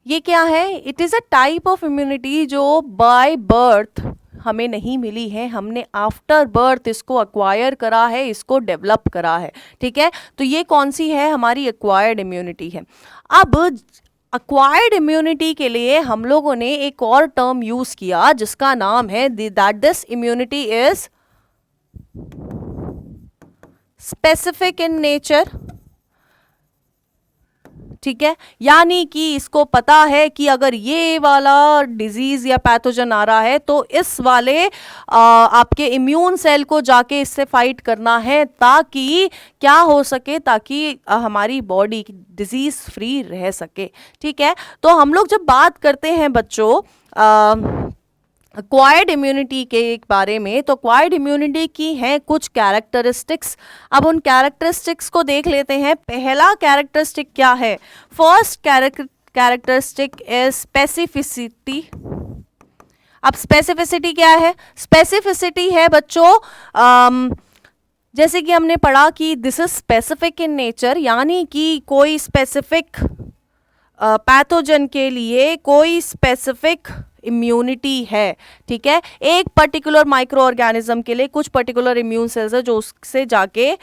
A: ये क्या है, it is a type of immunity जो बाय बर्थ हमें नहीं मिली है, हमने आफ्टर बर्थ इसको अक्वायर करा है, इसको डेवलप करा है, ठीक है। तो ये कौन सी है, हमारी अक्वायर्ड इम्यूनिटी है। अब अक्वायर्ड इम्यूनिटी के लिए हम लोगों ने एक और टर्म यूज किया जिसका नाम है that this immunity is specific in nature, ठीक है। यानी कि इसको पता है कि अगर ये वाला डिजीज या पैथोजन आ रहा है तो इस वाले आपके इम्यून सेल को जाके इससे फाइट करना है, ताकि क्या हो सके, ताकि हमारी बॉडी डिजीज फ्री रह सके, ठीक है। तो हम लोग जब बात करते हैं बच्चों एक्वायर्ड इम्यूनिटी के बारे में, तो एक्वायर्ड इम्यूनिटी की हैं कुछ कैरेक्टरिस्टिक्स। अब उन कैरेक्टरिस्टिक्स को देख लेते हैं। पहला कैरेक्टरिस्टिक क्या है? First characteristic is specificity. अब स्पेसिफिसिटी क्या है? स्पेसिफिसिटी है बच्चों, जैसे कि हमने पढ़ा कि this is specific in nature, यानी कि कोई स्पेसिफिक पैथोजन के लिए कोई स्पेसिफिक इम्यूनिटी है, ठीक है। एक पर्टिकुलर माइक्रो ऑर्गेनिज्म के लिए कुछ पर्टिकुलर इम्यून सेल्स है जो उससे जाके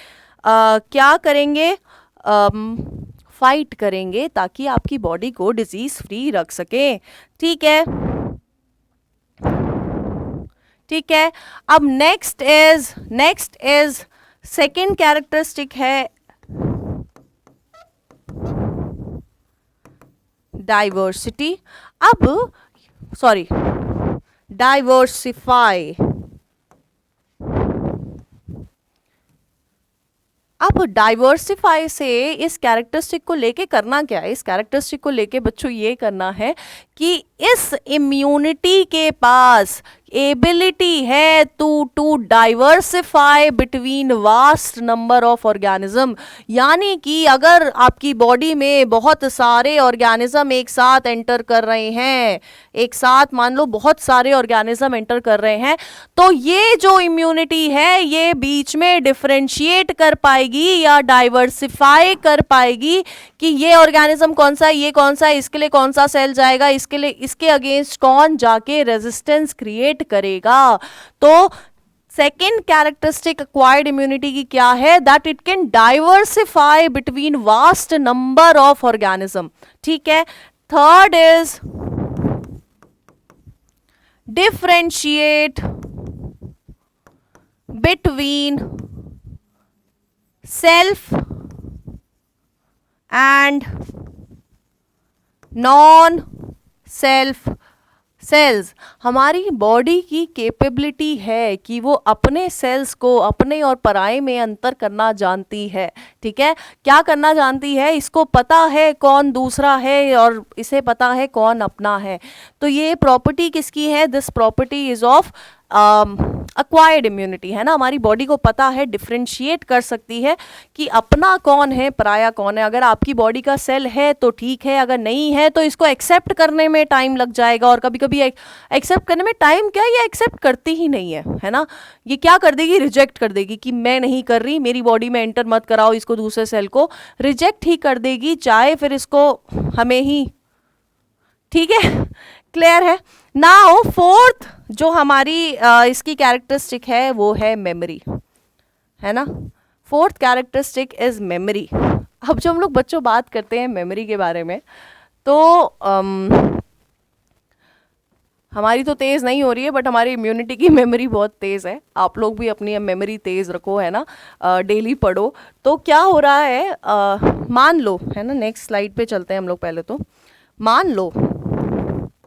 A: क्या करेंगे, फाइट करेंगे ताकि आपकी बॉडी को डिजीज फ्री रख सके, ठीक है। ठीक है, अब नेक्स्ट इज सेकेंड कैरेक्टरिस्टिक है डाइवर्सिटी। अब सॉरी, डाइवर्सिफाई। अब डाइवर्सिफाई से इस कैरेक्टरिस्टिक को लेके करना क्या है? इस कैरेक्टरिस्टिक को लेके बच्चों ये करना है कि इस इम्यूनिटी के पास एबिलिटी है to diversify between vast number of organism, यानी कि अगर आपकी बॉडी में बहुत सारे ऑर्गेनिज्म एक साथ एंटर कर रहे हैं, एक साथ मान लो बहुत सारे ऑर्गेनिज्म एंटर कर रहे हैं, तो ये जो इम्यूनिटी है ये बीच में डिफरेंशिएट कर पाएगी या डाइवर्सिफाई कर पाएगी कि ये ऑर्गेनिज्म कौन सा है, ये कौन सा है, इसके लिए कौन सा सेल जाएगा, इसके लिए इसके अगेंस्ट कौन जाके रेजिस्टेंस क्रिएट करेगा। तो सेकेंड कैरेक्टरिस्टिक एक्वायर्ड इम्यूनिटी की क्या है? That it can diversify between vast number of organism, ठीक है। Third is differentiate between self and non self cells. हमारी बॉडी की कैपेबिलिटी है कि वो अपने सेल्स को अपने और पराये में अंतर करना जानती है, ठीक है। क्या करना जानती है? इसको पता है कौन दूसरा है और इसे पता है कौन अपना है। तो ये प्रॉपर्टी किसकी है? This property is of acquired immunity, है ना। हमारी बॉडी को पता है, डिफरेंशिएट कर सकती है कि अपना कौन है, पराया कौन है। अगर आपकी बॉडी का सेल है तो ठीक है, अगर नहीं है तो इसको एक्सेप्ट करने में टाइम लग जाएगा। और कभी कभी एक्सेप्ट करने में टाइम क्या, ये एक्सेप्ट करती ही नहीं है ना। ये क्या कर देगी? रिजेक्ट कर देगी कि मैं नहीं कर रही, मेरी बॉडी में एंटर मत कराओ इसको, दूसरे सेल को रिजेक्ट ही कर देगी, चाहे फिर इसको हमें ही, ठीक है। क्लियर है। नाउ फोर्थ जो हमारी इसकी कैरेक्टरिस्टिक है वो है मेमोरी, है ना। Fourth characteristic is memory. अब जो हम लोग बच्चों बात करते हैं मेमोरी के बारे में, तो हमारी तो तेज़ नहीं हो रही है, बट हमारी इम्यूनिटी की मेमोरी बहुत तेज़ है। आप लोग भी अपनी मेमोरी तेज़ रखो, है ना, डेली पढ़ो। तो क्या हो रहा है, मान लो, है ना, नेक्स्ट स्लाइड पे चलते हैं हम लोग। पहले तो मान लो,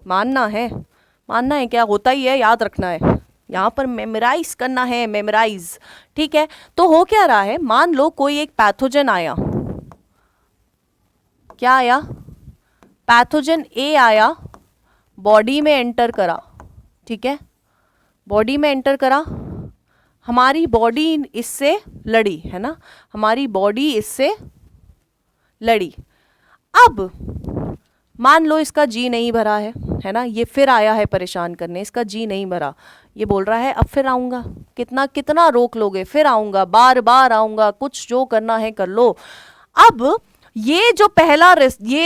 A: मानना है, क्या होता ही है, याद रखना है, यहाँ पर मेमोराइज करना है, मेमोराइज, ठीक है। तो हो क्या रहा है, मान लो कोई एक पैथोजन आया, क्या आया, पैथोजन ए आया, बॉडी में एंटर करा, ठीक है, बॉडी में एंटर करा, हमारी बॉडी इससे लड़ी, है ना, हमारी बॉडी इससे लड़ी। अब मान लो इसका जी नहीं भरा है ना, ये फिर आया है परेशान करने, इसका जी नहीं भरा, ये बोल रहा है अब फिर आऊँगा, कितना रोक लोगे, फिर आऊँगा, बार बार आऊँगा, कुछ जो करना है कर लो। अब ये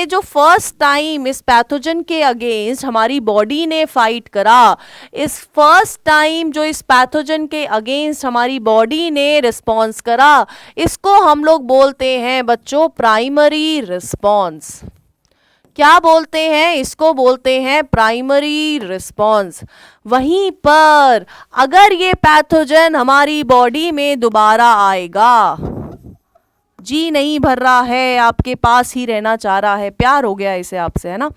A: जो फर्स्ट टाइम इस पैथोजन के अगेंस्ट हमारी बॉडी ने फाइट करा, इस फर्स्ट टाइम जो इस पैथोजन के अगेंस्ट हमारी बॉडी ने रिस्पॉन्स करा, इसको हम लोग बोलते हैं बच्चों प्राइमरी रिस्पॉन्स। क्या बोलते हैं? इसको बोलते हैं प्राइमरी रिस्पॉन्स। वहीं पर अगर ये पैथोजन हमारी बॉडी में दोबारा आएगा, जी नहीं भर रहा है, आपके पास ही रहना चाह रहा है, प्यार हो गया इसे आपसे, है ना,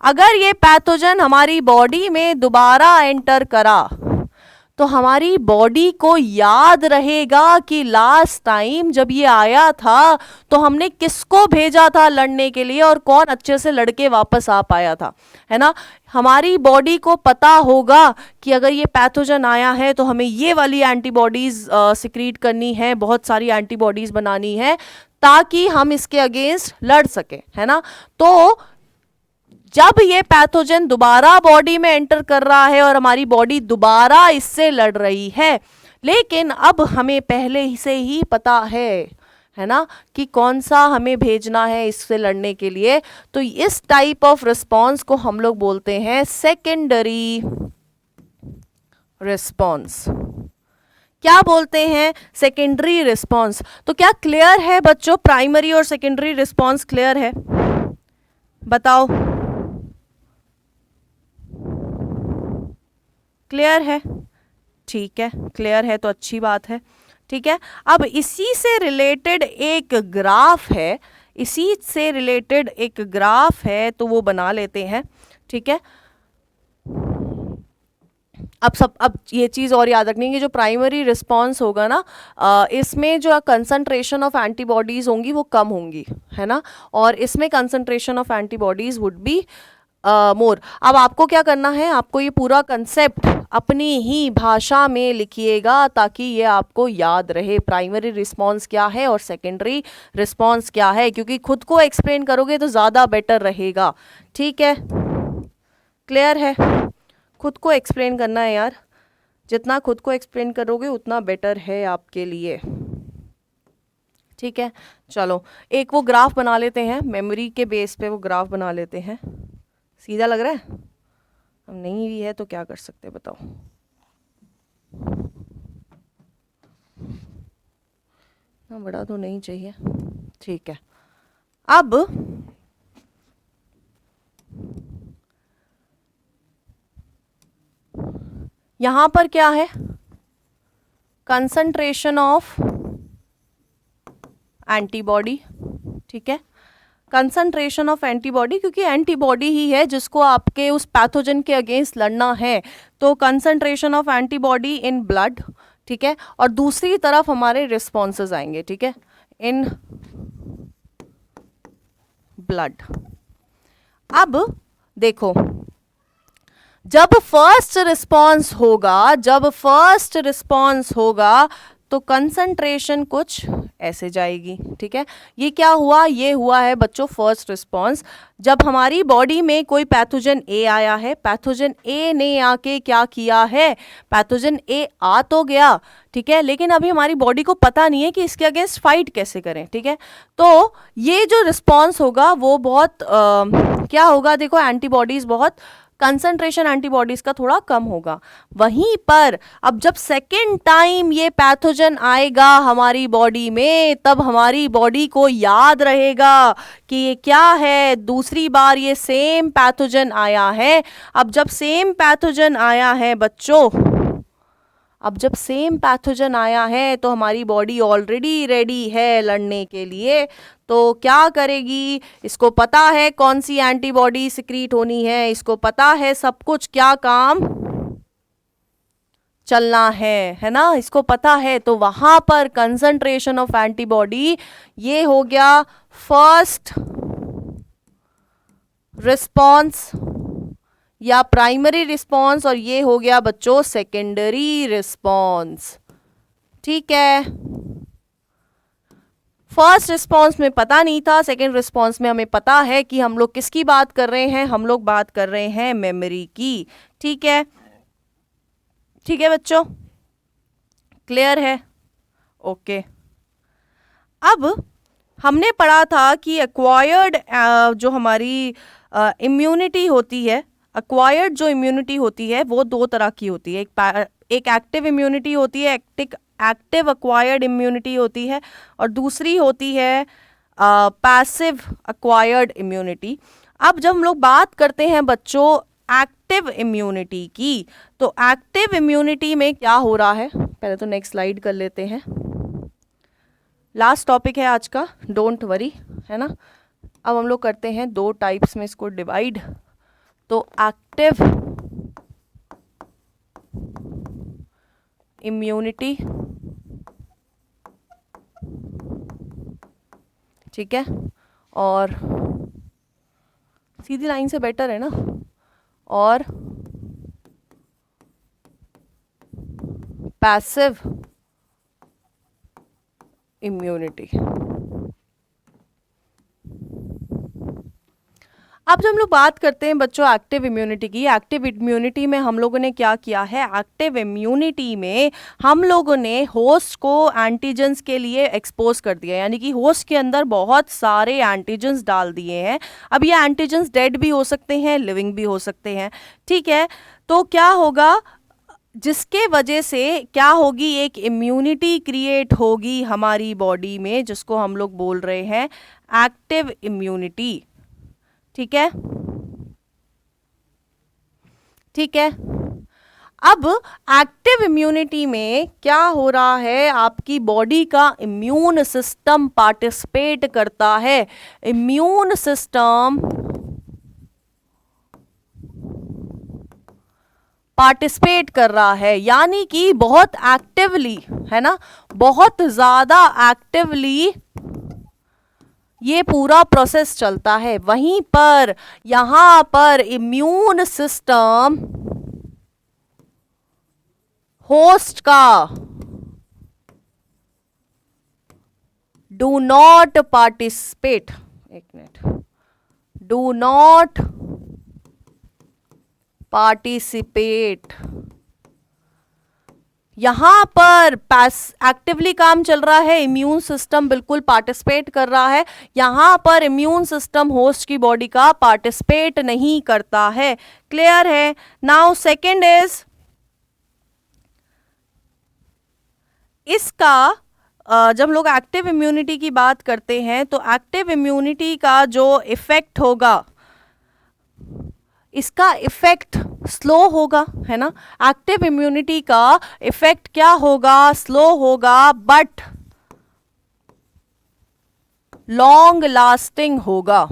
A: अगर ये पैथोजन हमारी बॉडी में दोबारा एंटर करा तो हमारी बॉडी को याद रहेगा कि लास्ट टाइम जब ये आया था तो हमने किसको भेजा था लड़ने के लिए और कौन अच्छे से लड़के वापस आ पाया था, है ना। हमारी बॉडी को पता होगा कि अगर ये पैथोजन आया है तो हमें ये वाली एंटीबॉडीज सिक्रीट करनी है, बहुत सारी एंटीबॉडीज बनानी है ताकि हम इसके अगेंस्ट लड़ सके, है ना। तो जब ये पैथोजन दोबारा बॉडी में एंटर कर रहा है और हमारी बॉडी दोबारा इससे लड़ रही है, लेकिन अब हमें पहले से ही पता है ना, कि कौन सा हमें भेजना है इससे लड़ने के लिए, तो इस टाइप ऑफ रिस्पॉन्स को हम लोग बोलते हैं सेकेंडरी रिस्पॉन्स। क्या बोलते हैं? Secondary response. तो क्या क्लियर है बच्चों, प्राइमरी और सेकेंडरी रिस्पॉन्स क्लियर है? बताओ, क्लियर है? ठीक है, क्लियर है तो अच्छी बात है। ठीक है, अब इसी से रिलेटेड एक ग्राफ है, इसी से रिलेटेड एक ग्राफ है तो वो बना लेते हैं। ठीक है, अब ये चीज़ और याद रखनी है कि जो प्राइमरी रिस्पॉन्स होगा ना, इसमें जो कंसंट्रेशन ऑफ एंटीबॉडीज़ होंगी वो कम होंगी, है ना, और इसमें concentration of antibodies would be more. अब आपको क्या करना है, आपको ये पूरा कंसेप्ट अपनी ही भाषा में लिखिएगा ताकि ये आपको याद रहे, प्राइमरी रिस्पॉन्स क्या है और सेकेंडरी रिस्पॉन्स क्या है, क्योंकि खुद को एक्सप्लेन करोगे तो ज़्यादा बेटर रहेगा। ठीक है, क्लियर है? खुद को एक्सप्लेन करना है यार, जितना खुद को एक्सप्लेन करोगे उतना बेटर है आपके लिए। ठीक है, चलो एक वो ग्राफ बना लेते हैं, मेमोरी के बेस पे वो ग्राफ बना लेते हैं। सीधा लग रहा है? अब नहीं भी है तो क्या कर सकते हैं बताओ। ना बड़ा तो नहीं चाहिए। ठीक है, अब यहां पर क्या है, कंसंट्रेशन ऑफ एंटीबॉडी। ठीक है, कंसंट्रेशन ऑफ एंटीबॉडी, क्योंकि एंटीबॉडी ही है जिसको आपके उस पैथोजन के अगेंस्ट लड़ना है, तो concentration of antibody in blood. ठीक है, और दूसरी तरफ हमारे रिस्पॉन्सेज आएंगे। ठीक है, इन ब्लड। अब देखो, जब फर्स्ट रिस्पॉन्स होगा तो कंसंट्रेशन कुछ ऐसे जाएगी। ठीक है, ये क्या हुआ, ये हुआ है बच्चों फर्स्ट रिस्पॉन्स। जब हमारी बॉडी में कोई पैथोजन ए आया है, पैथोजन ए ने आके क्या किया है, पैथोजन ए आ तो गया, ठीक है, लेकिन अभी हमारी बॉडी को पता नहीं है कि इसके अगेंस्ट फाइट कैसे करें। ठीक है, तो ये जो रिस्पॉन्स होगा वो बहुत क्या होगा, देखो एंटीबॉडीज बहुत, कंसंट्रेशन एंटीबॉडीज का थोड़ा कम होगा। वहीं पर अब जब सेकेंड टाइम ये पैथोजन आएगा हमारी बॉडी में, तब हमारी बॉडी को याद रहेगा कि ये क्या है, दूसरी बार ये सेम पैथोजन आया है। अब जब सेम पैथोजन आया है बच्चों, अब जब सेम पैथोजन आया है तो हमारी बॉडी ऑलरेडी रेडी है लड़ने के लिए, तो क्या करेगी, इसको पता है कौन सी एंटीबॉडी सिक्रीट होनी है, इसको पता है सब कुछ, क्या काम चलना है ना, इसको पता है। तो वहां पर कंसंट्रेशन ऑफ एंटीबॉडी, ये हो गया फर्स्ट रिस्पॉन्स या प्राइमरी रिस्पॉन्स, और ये हो गया बच्चों सेकेंडरी रिस्पॉन्स। ठीक है, फर्स्ट रिस्पॉन्स में पता नहीं था, सेकेंड रिस्पॉन्स में हमें पता है कि हम लोग किसकी बात कर रहे हैं, हम लोग बात कर रहे हैं मेमोरी की। ठीक है, ठीक है बच्चों, क्लियर है? ओके, अब हमने पढ़ा था कि एक्वायर्ड जो हमारी इम्यूनिटी होती है, एक्वायर्ड जो इम्यूनिटी होती है वो दो तरह की होती है, एक एक्टिव इम्यूनिटी होती है, एक्टिव एक्वायर्ड इम्यूनिटी होती है, और दूसरी होती है पैसिव एक्वायर्ड इम्यूनिटी। अब जब हम लोग बात करते हैं बच्चों एक्टिव इम्यूनिटी की, तो एक्टिव इम्यूनिटी में क्या हो रहा है, पहले तो नेक्स्ट स्लाइड कर लेते हैं, लास्ट टॉपिक है आज का, डोंट वरी, है ना। अब हम लोग करते हैं दो टाइप्स में इसको डिवाइड, तो एक्टिव इम्यूनिटी, ठीक है, और सीधी लाइन से बेटर है ना, और पैसिव इम्यूनिटी। अब जब हम लोग बात करते हैं बच्चों एक्टिव इम्यूनिटी की, एक्टिव इम्यूनिटी में हम लोगों ने क्या किया है, एक्टिव इम्यूनिटी में हम लोगों ने होस्ट को एंटीजेंस के लिए एक्सपोज कर दिया, यानी कि होस्ट के अंदर बहुत सारे एंटीजेंस डाल दिए हैं। अब ये एंटीजेंस डेड भी हो सकते हैं, लिविंग भी हो सकते हैं, ठीक है। तो क्या होगा, जिसके वजह से क्या होगी, एक इम्यूनिटी क्रिएट होगी हमारी बॉडी में, जिसको हम लोग बोल रहे हैं एक्टिव इम्यूनिटी, ठीक है, ठीक है। अब एक्टिव इम्यूनिटी में क्या हो रहा है, आपकी बॉडी का इम्यून सिस्टम पार्टिसिपेट करता है, इम्यून सिस्टम पार्टिसिपेट कर रहा है, यानी कि बहुत एक्टिवली, है ना, बहुत ज़्यादा एक्टिवली ये पूरा प्रोसेस चलता है। वहीं पर यहां पर इम्यून सिस्टम होस्ट का डू नॉट पार्टिसिपेट, एक मिनट, डू नॉट पार्टिसिपेट, यहां पर एक्टिवली काम चल रहा है, इम्यून सिस्टम बिल्कुल पार्टिसिपेट कर रहा है, यहां पर इम्यून सिस्टम होस्ट की बॉडी का पार्टिसिपेट नहीं करता है। क्लियर है? नाउ सेकंड इज इसका जब लोग एक्टिव इम्यूनिटी की बात करते हैं तो एक्टिव इम्यूनिटी का जो इफेक्ट होगा, इसका इफेक्ट स्लो होगा, है ना। एक्टिव इम्यूनिटी का इफेक्ट क्या होगा, स्लो होगा, बट लॉन्ग लास्टिंग होगा।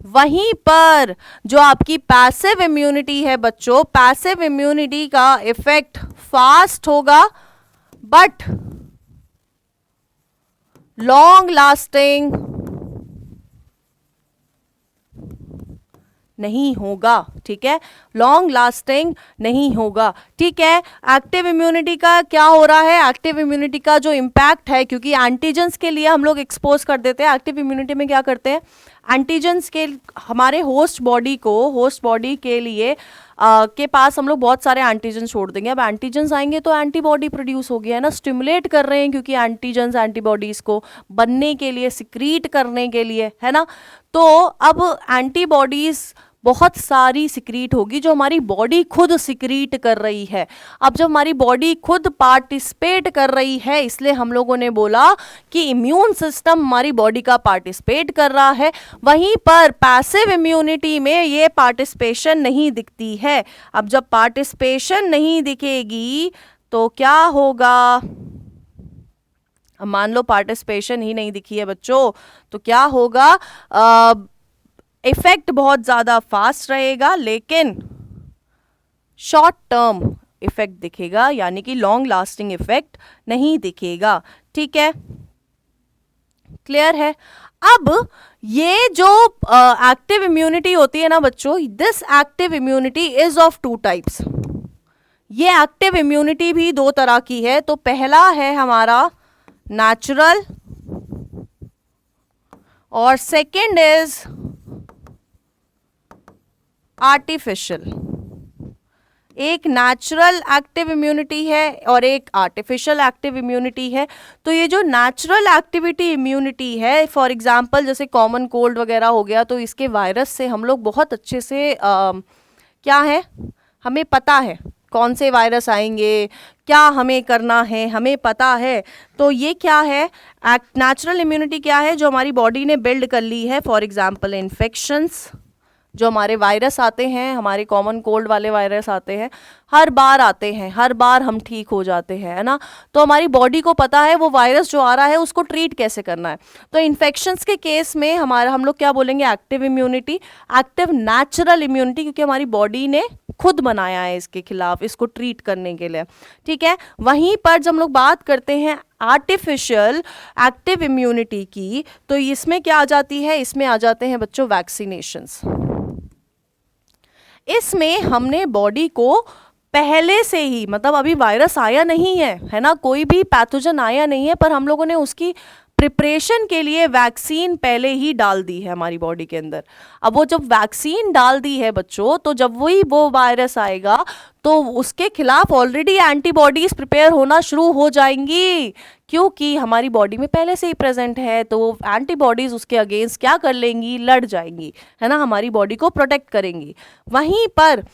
A: वहीं पर जो आपकी पैसिव इम्यूनिटी है बच्चों, पैसिव इम्यूनिटी का इफेक्ट फास्ट होगा बट लॉन्ग लास्टिंग नहीं होगा, ठीक है, लॉन्ग लास्टिंग नहीं होगा, ठीक है। एक्टिव इम्यूनिटी का क्या हो रहा है, एक्टिव इम्यूनिटी का जो इम्पैक्ट है, क्योंकि एंटीजेंस के लिए हम लोग एक्सपोज कर देते हैं, एक्टिव इम्यूनिटी में क्या करते हैं, एंटीजेंस के हमारे होस्ट बॉडी के लिए के पास हम लोग बहुत सारे एंटीजन छोड़ देंगे। अब एंटीजन्स आएंगे तो एंटीबॉडी प्रोड्यूस होगी, है ना, स्टिमुलेट कर रहे हैं क्योंकि एंटीजन्स एंटीबॉडीज को बनने के लिए, सिक्रीट करने के लिए, है ना। तो अब एंटीबॉडीज बहुत सारी सिक्रीट होगी जो हमारी बॉडी खुद सिक्रीट कर रही है। अब जब हमारी बॉडी खुद पार्टिसिपेट कर रही है, इसलिए हम लोगों ने बोला कि इम्यून सिस्टम हमारी बॉडी का पार्टिसिपेट कर रहा है। वहीं पर पैसिव इम्यूनिटी में ये पार्टिसिपेशन नहीं दिखती है। अब जब पार्टिसिपेशन नहीं दिखेगी तो क्या होगा, मान लो पार्टिसिपेशन ही नहीं दिखी है बच्चों, तो क्या होगा, इफेक्ट बहुत ज़्यादा फास्ट रहेगा लेकिन शॉर्ट टर्म इफेक्ट दिखेगा, यानी कि लॉन्ग लास्टिंग इफेक्ट नहीं दिखेगा, ठीक है, क्लियर है। अब ये जो एक्टिव इम्यूनिटी होती है ना बच्चों, this active immunity is of two types. ये एक्टिव इम्यूनिटी भी दो तरह की है। तो पहला है हमारा नेचुरल और सेकंड इज आर्टिफिशियल। एक नेचुरल एक्टिव इम्यूनिटी है और एक आर्टिफिशियल एक्टिव इम्यूनिटी है। तो ये जो नेचुरल एक्टिविटी इम्यूनिटी है, फॉर एग्जांपल जैसे कॉमन कोल्ड वगैरह हो गया, तो इसके वायरस से हम लोग बहुत अच्छे से क्या है, हमें पता है कौन से वायरस आएंगे, क्या हमें करना है, हमें पता है। तो ये क्या है, नेचुरल इम्यूनिटी क्या है, जो हमारी बॉडी ने बिल्ड कर ली है। फॉर एग्जांपल इन्फेक्शंस, जो हमारे वायरस आते हैं, हमारे कॉमन कोल्ड वाले वायरस आते हैं, हर बार आते हैं, हर बार हम ठीक हो जाते हैं, है ना। तो हमारी बॉडी को पता है वो वायरस जो आ रहा है उसको ट्रीट कैसे करना है। तो इन्फेक्शंस के केस में हम लोग क्या बोलेंगे, active immunity, active natural immunity, क्योंकि हमारी बॉडी ने खुद बनाया है इसके खिलाफ, इसको ट्रीट करने के लिए, ठीक है। वहीं पर जब हम लोग बात करते हैं आर्टिफिशियल एक्टिव इम्यूनिटी की, तो इसमें क्या आ जाती है, इसमें आ जाते हैं बच्चों वैक्सीनेशंस। इसमें हमने बॉडी को पहले से ही, मतलब अभी वायरस आया नहीं है ना, कोई भी पैथोजन आया नहीं है, पर हम लोगों ने उसकी प्रिपरेशन के लिए वैक्सीन पहले ही डाल दी है हमारी बॉडी के अंदर। अब वो जब वैक्सीन डाल दी है बच्चों, तो जब वही वो वायरस आएगा तो उसके खिलाफ ऑलरेडी एंटीबॉडीज प्रिपेयर होना शुरू हो जाएंगी, क्योंकि हमारी बॉडी में पहले से ही प्रेजेंट है। तो वो एंटीबॉडीज उसके अगेंस्ट क्या कर लेंगी, लड़ जाएंगी, है ना, हमारी बॉडी को प्रोटेक्ट करेंगी। वहीं पर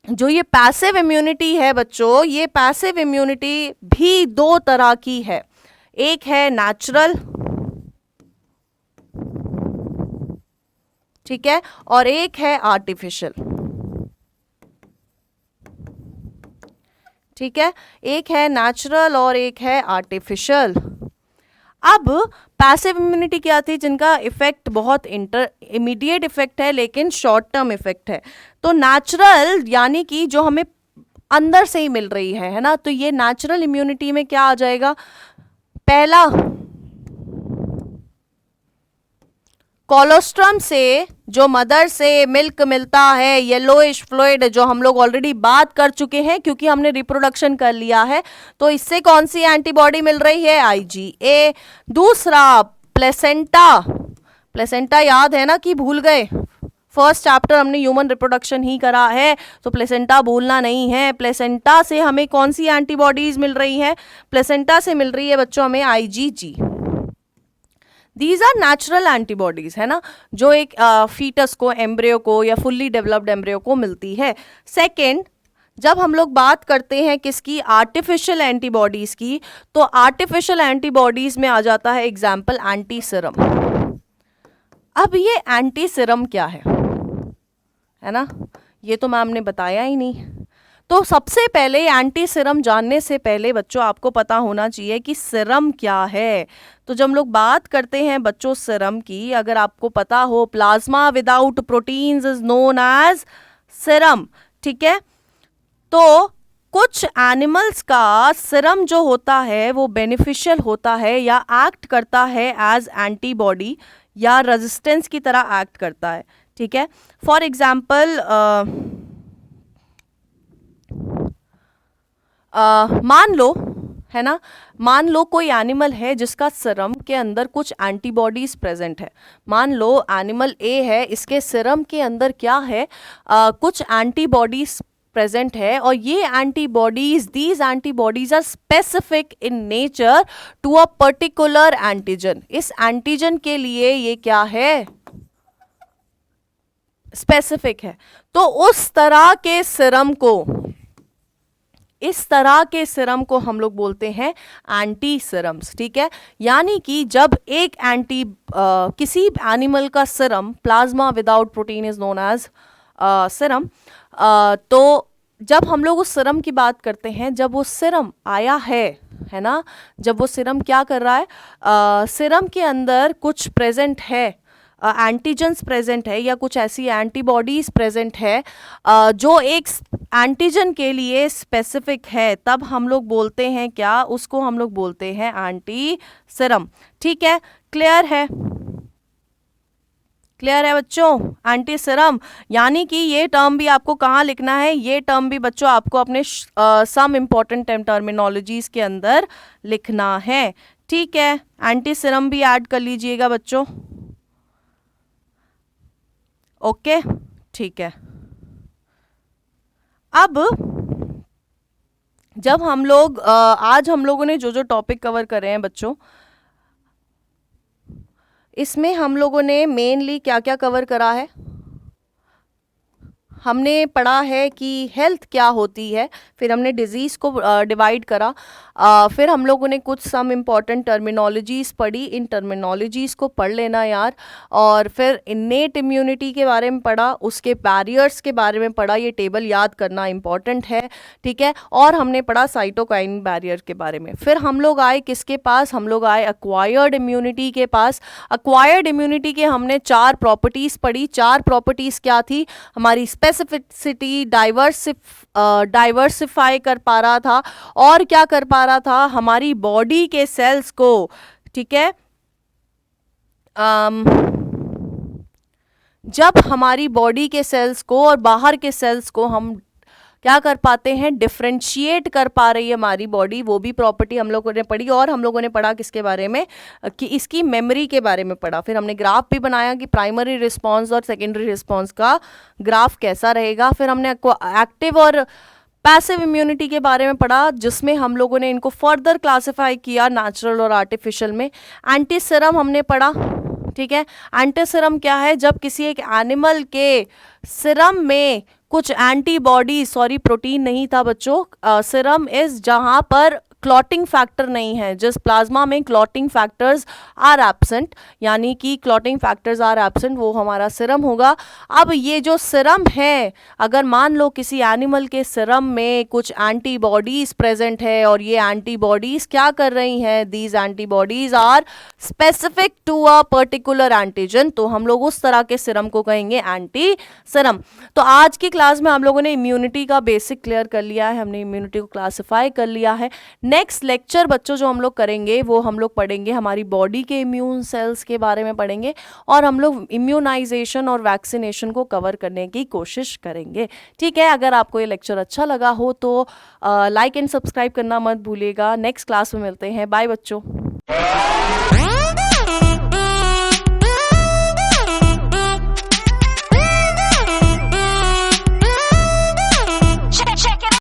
A: जो ये पैसिव इम्यूनिटी है बच्चों, ये पैसिव इम्यूनिटी भी दो तरह की है, एक है नेचुरल, ठीक है, और एक है आर्टिफिशियल, ठीक है, एक है नेचुरल और एक है आर्टिफिशियल। अब पैसिव इम्यूनिटी क्या थी, जिनका इफेक्ट बहुत इमीडिएट इफेक्ट है लेकिन शॉर्ट टर्म इफेक्ट है। तो नेचुरल यानी कि जो हमें अंदर से ही मिल रही है ना, तो ये नेचुरल इम्यूनिटी में क्या आ जाएगा, पहला कोलोस्ट्रम से जो मदर से मिल्क मिलता है, येलोइश फ्लूइड, जो हम लोग ऑलरेडी बात कर चुके हैं क्योंकि हमने रिप्रोडक्शन कर लिया है, तो इससे कौन सी एंटीबॉडी मिल रही है, IgA। दूसरा प्लेसेंटा, प्लेसेंटा याद है ना कि भूल गए, फर्स्ट चैप्टर हमने ह्यूमन रिप्रोडक्शन ही करा है, तो प्लेसेंटा भूलना नहीं है। प्लेसेंटा से हमें कौन सी एंटीबॉडीज मिल रही है, प्लेसेंटा से मिल रही है बच्चों हमें IgG। These are natural antibodies, है ना, जो एक फीटस को, एम्ब्रियो को या फुल्ली डेवलप्ड एम्ब्रियो को मिलती है। सेकेंड, जब हम लोग बात करते हैं किसकी, आर्टिफिशियल एंटीबॉडीज की, तो आर्टिफिशियल एंटीबॉडीज में आ जाता है एग्जाम्पल एंटी सीरम। अब ये एंटी सीरम क्या है ना, ये तो मैम ने बताया ही नहीं। तो सबसे पहले एंटी सीरम जानने से पहले बच्चों आपको पता होना चाहिए कि सीरम क्या है। तो जब हम लोग बात करते हैं बच्चों सीरम की, अगर आपको पता हो, plasma without proteins is known as serum, ठीक है। तो कुछ एनिमल्स का सीरम जो होता है वो बेनिफिशियल होता है या एक्ट करता है एज एंटीबॉडी या रेजिस्टेंस की तरह एक्ट करता है, ठीक है। फॉर एग्जाम्पल मान लो, है ना, मान लो कोई एनिमल है जिसका सीरम के अंदर कुछ एंटीबॉडीज प्रेजेंट है। मान लो एनिमल ए है, इसके सीरम के अंदर क्या है, कुछ एंटीबॉडीज प्रेजेंट है, और ये antibodies, these antibodies are specific in nature to a particular antigen. इस एंटीजन के लिए ये क्या है, स्पेसिफिक है। तो उस तरह के सीरम को, इस तरह के सीरम को हम लोग बोलते हैं एंटी सीरम्स, ठीक है। यानी कि जब एक किसी एनिमल का serum, plasma without protein is known as serum, तो जब हम लोग उस सीरम की बात करते हैं, जब वो सीरम आया है ना, जब वो सीरम क्या कर रहा है, सीरम के अंदर कुछ प्रेजेंट है, एंटीजन्स प्रेजेंट है या कुछ ऐसी एंटीबॉडीज प्रेजेंट है जो एक एंटीजन के लिए स्पेसिफिक है, तब हम लोग बोलते हैं क्या, उसको हम लोग बोलते हैं एंटी सीरम, ठीक है। क्लियर है, क्लियर है बच्चों, एंटी सीरम। यानी कि ये टर्म भी आपको कहाँ लिखना है, ये टर्म भी बच्चों आपको अपने सम इम्पॉर्टेंट टर्मिनोलॉजीज के अंदर लिखना है, ठीक है। एंटी सीरम भी ऐड कर लीजिएगा बच्चों, ओके, ठीक है। अब जब हम लोग आज हम लोगों ने जो जो टॉपिक कवर करे हैं बच्चों, इसमें हम लोगों ने मेनली क्या क्या कवर करा है, हमने पढ़ा है कि हेल्थ क्या होती है, फिर हमने डिजीज़ को डिवाइड करा, फिर हम लोगों ने कुछ सम इम्पॉर्टेंट टर्मिनोलॉजीज़ पढ़ी, इन टर्मिनोलॉजीज़ को पढ़ लेना यार, और फिर इन्नेट इम्यूनिटी के बारे में पढ़ा, उसके बैरियर्स के बारे में पढ़ा, ये टेबल याद करना इम्पॉर्टेंट है, ठीक है। और हमने पढ़ा साइटोकाइन बैरियर के बारे में। फिर हम लोग आए किसके पास, हम लोग आए एक्वायर्ड इम्यूनिटी के पास। एक्वायर्ड इम्यूनिटी के हमने 4 प्रॉपर्टीज़ पढ़ी। 4 प्रॉपर्टीज़ क्या थी, हमारी स्पेसिफिक स्पेसिफिसिटी, डाइवर्सिफाई कर पा रहा था, और क्या कर पा रहा था, हमारी बॉडी के सेल्स को, ठीक है, जब हमारी बॉडी के सेल्स को और बाहर के सेल्स को हम क्या कर पाते हैं, डिफ्रेंशिएट कर पा रही है हमारी बॉडी, वो भी प्रॉपर्टी हम लोगों ने पढ़ी। और हम लोगों ने पढ़ा किसके बारे में, कि इसकी मेमोरी के बारे में पढ़ा। फिर हमने ग्राफ भी बनाया कि प्राइमरी रिस्पॉन्स और सेकेंडरी रिस्पॉन्स का ग्राफ कैसा रहेगा। फिर हमने एक्टिव और पैसिव इम्यूनिटी के बारे में पढ़ा, जिसमें हम लोगों ने इनको फर्दर क्लासिफाई किया नेचुरल और आर्टिफिशियल में। एंटी सीरम हमने पढ़ा, ठीक है। एंटी सीरम क्या है, जब किसी एक एनिमल के सीरम में कुछ एंटीबॉडी, सॉरी प्रोटीन नहीं था बच्चों, सीरम इज जहां पर क्लॉटिंग फैक्टर नहीं है, जिस प्लाज्मा में क्लॉटिंग फैक्टर्स आर एब्सेंट, यानी कि क्लॉटिंग फैक्टर्स आर एब्सेंट, वो हमारा सीरम होगा। अब ये जो सीरम है, अगर मान लो किसी एनिमल के सीरम में कुछ एंटीबॉडीज प्रेजेंट है और ये एंटीबॉडीज क्या कर रही हैं, these antibodies are specific to a particular antigen, तो हम लोग उस तरह के सीरम को कहेंगे एंटी सीरम। तो आज की क्लास में हम लोगों ने इम्यूनिटी का बेसिक क्लियर कर लिया है, हमने इम्यूनिटी को क्लासिफाई कर लिया है। नेक्स्ट लेक्चर बच्चों जो हम लोग करेंगे, वो हम लोग पढ़ेंगे हमारी बॉडी के इम्यून सेल्स के बारे में पढ़ेंगे, और हम लोग इम्यूनाइजेशन और वैक्सीनेशन को कवर करने की कोशिश करेंगे, ठीक है। अगर आपको ये लेक्चर अच्छा लगा हो तो लाइक एंड सब्सक्राइब करना मत भूलिएगा। नेक्स्ट क्लास में मिलते हैं, बाय बच्चों।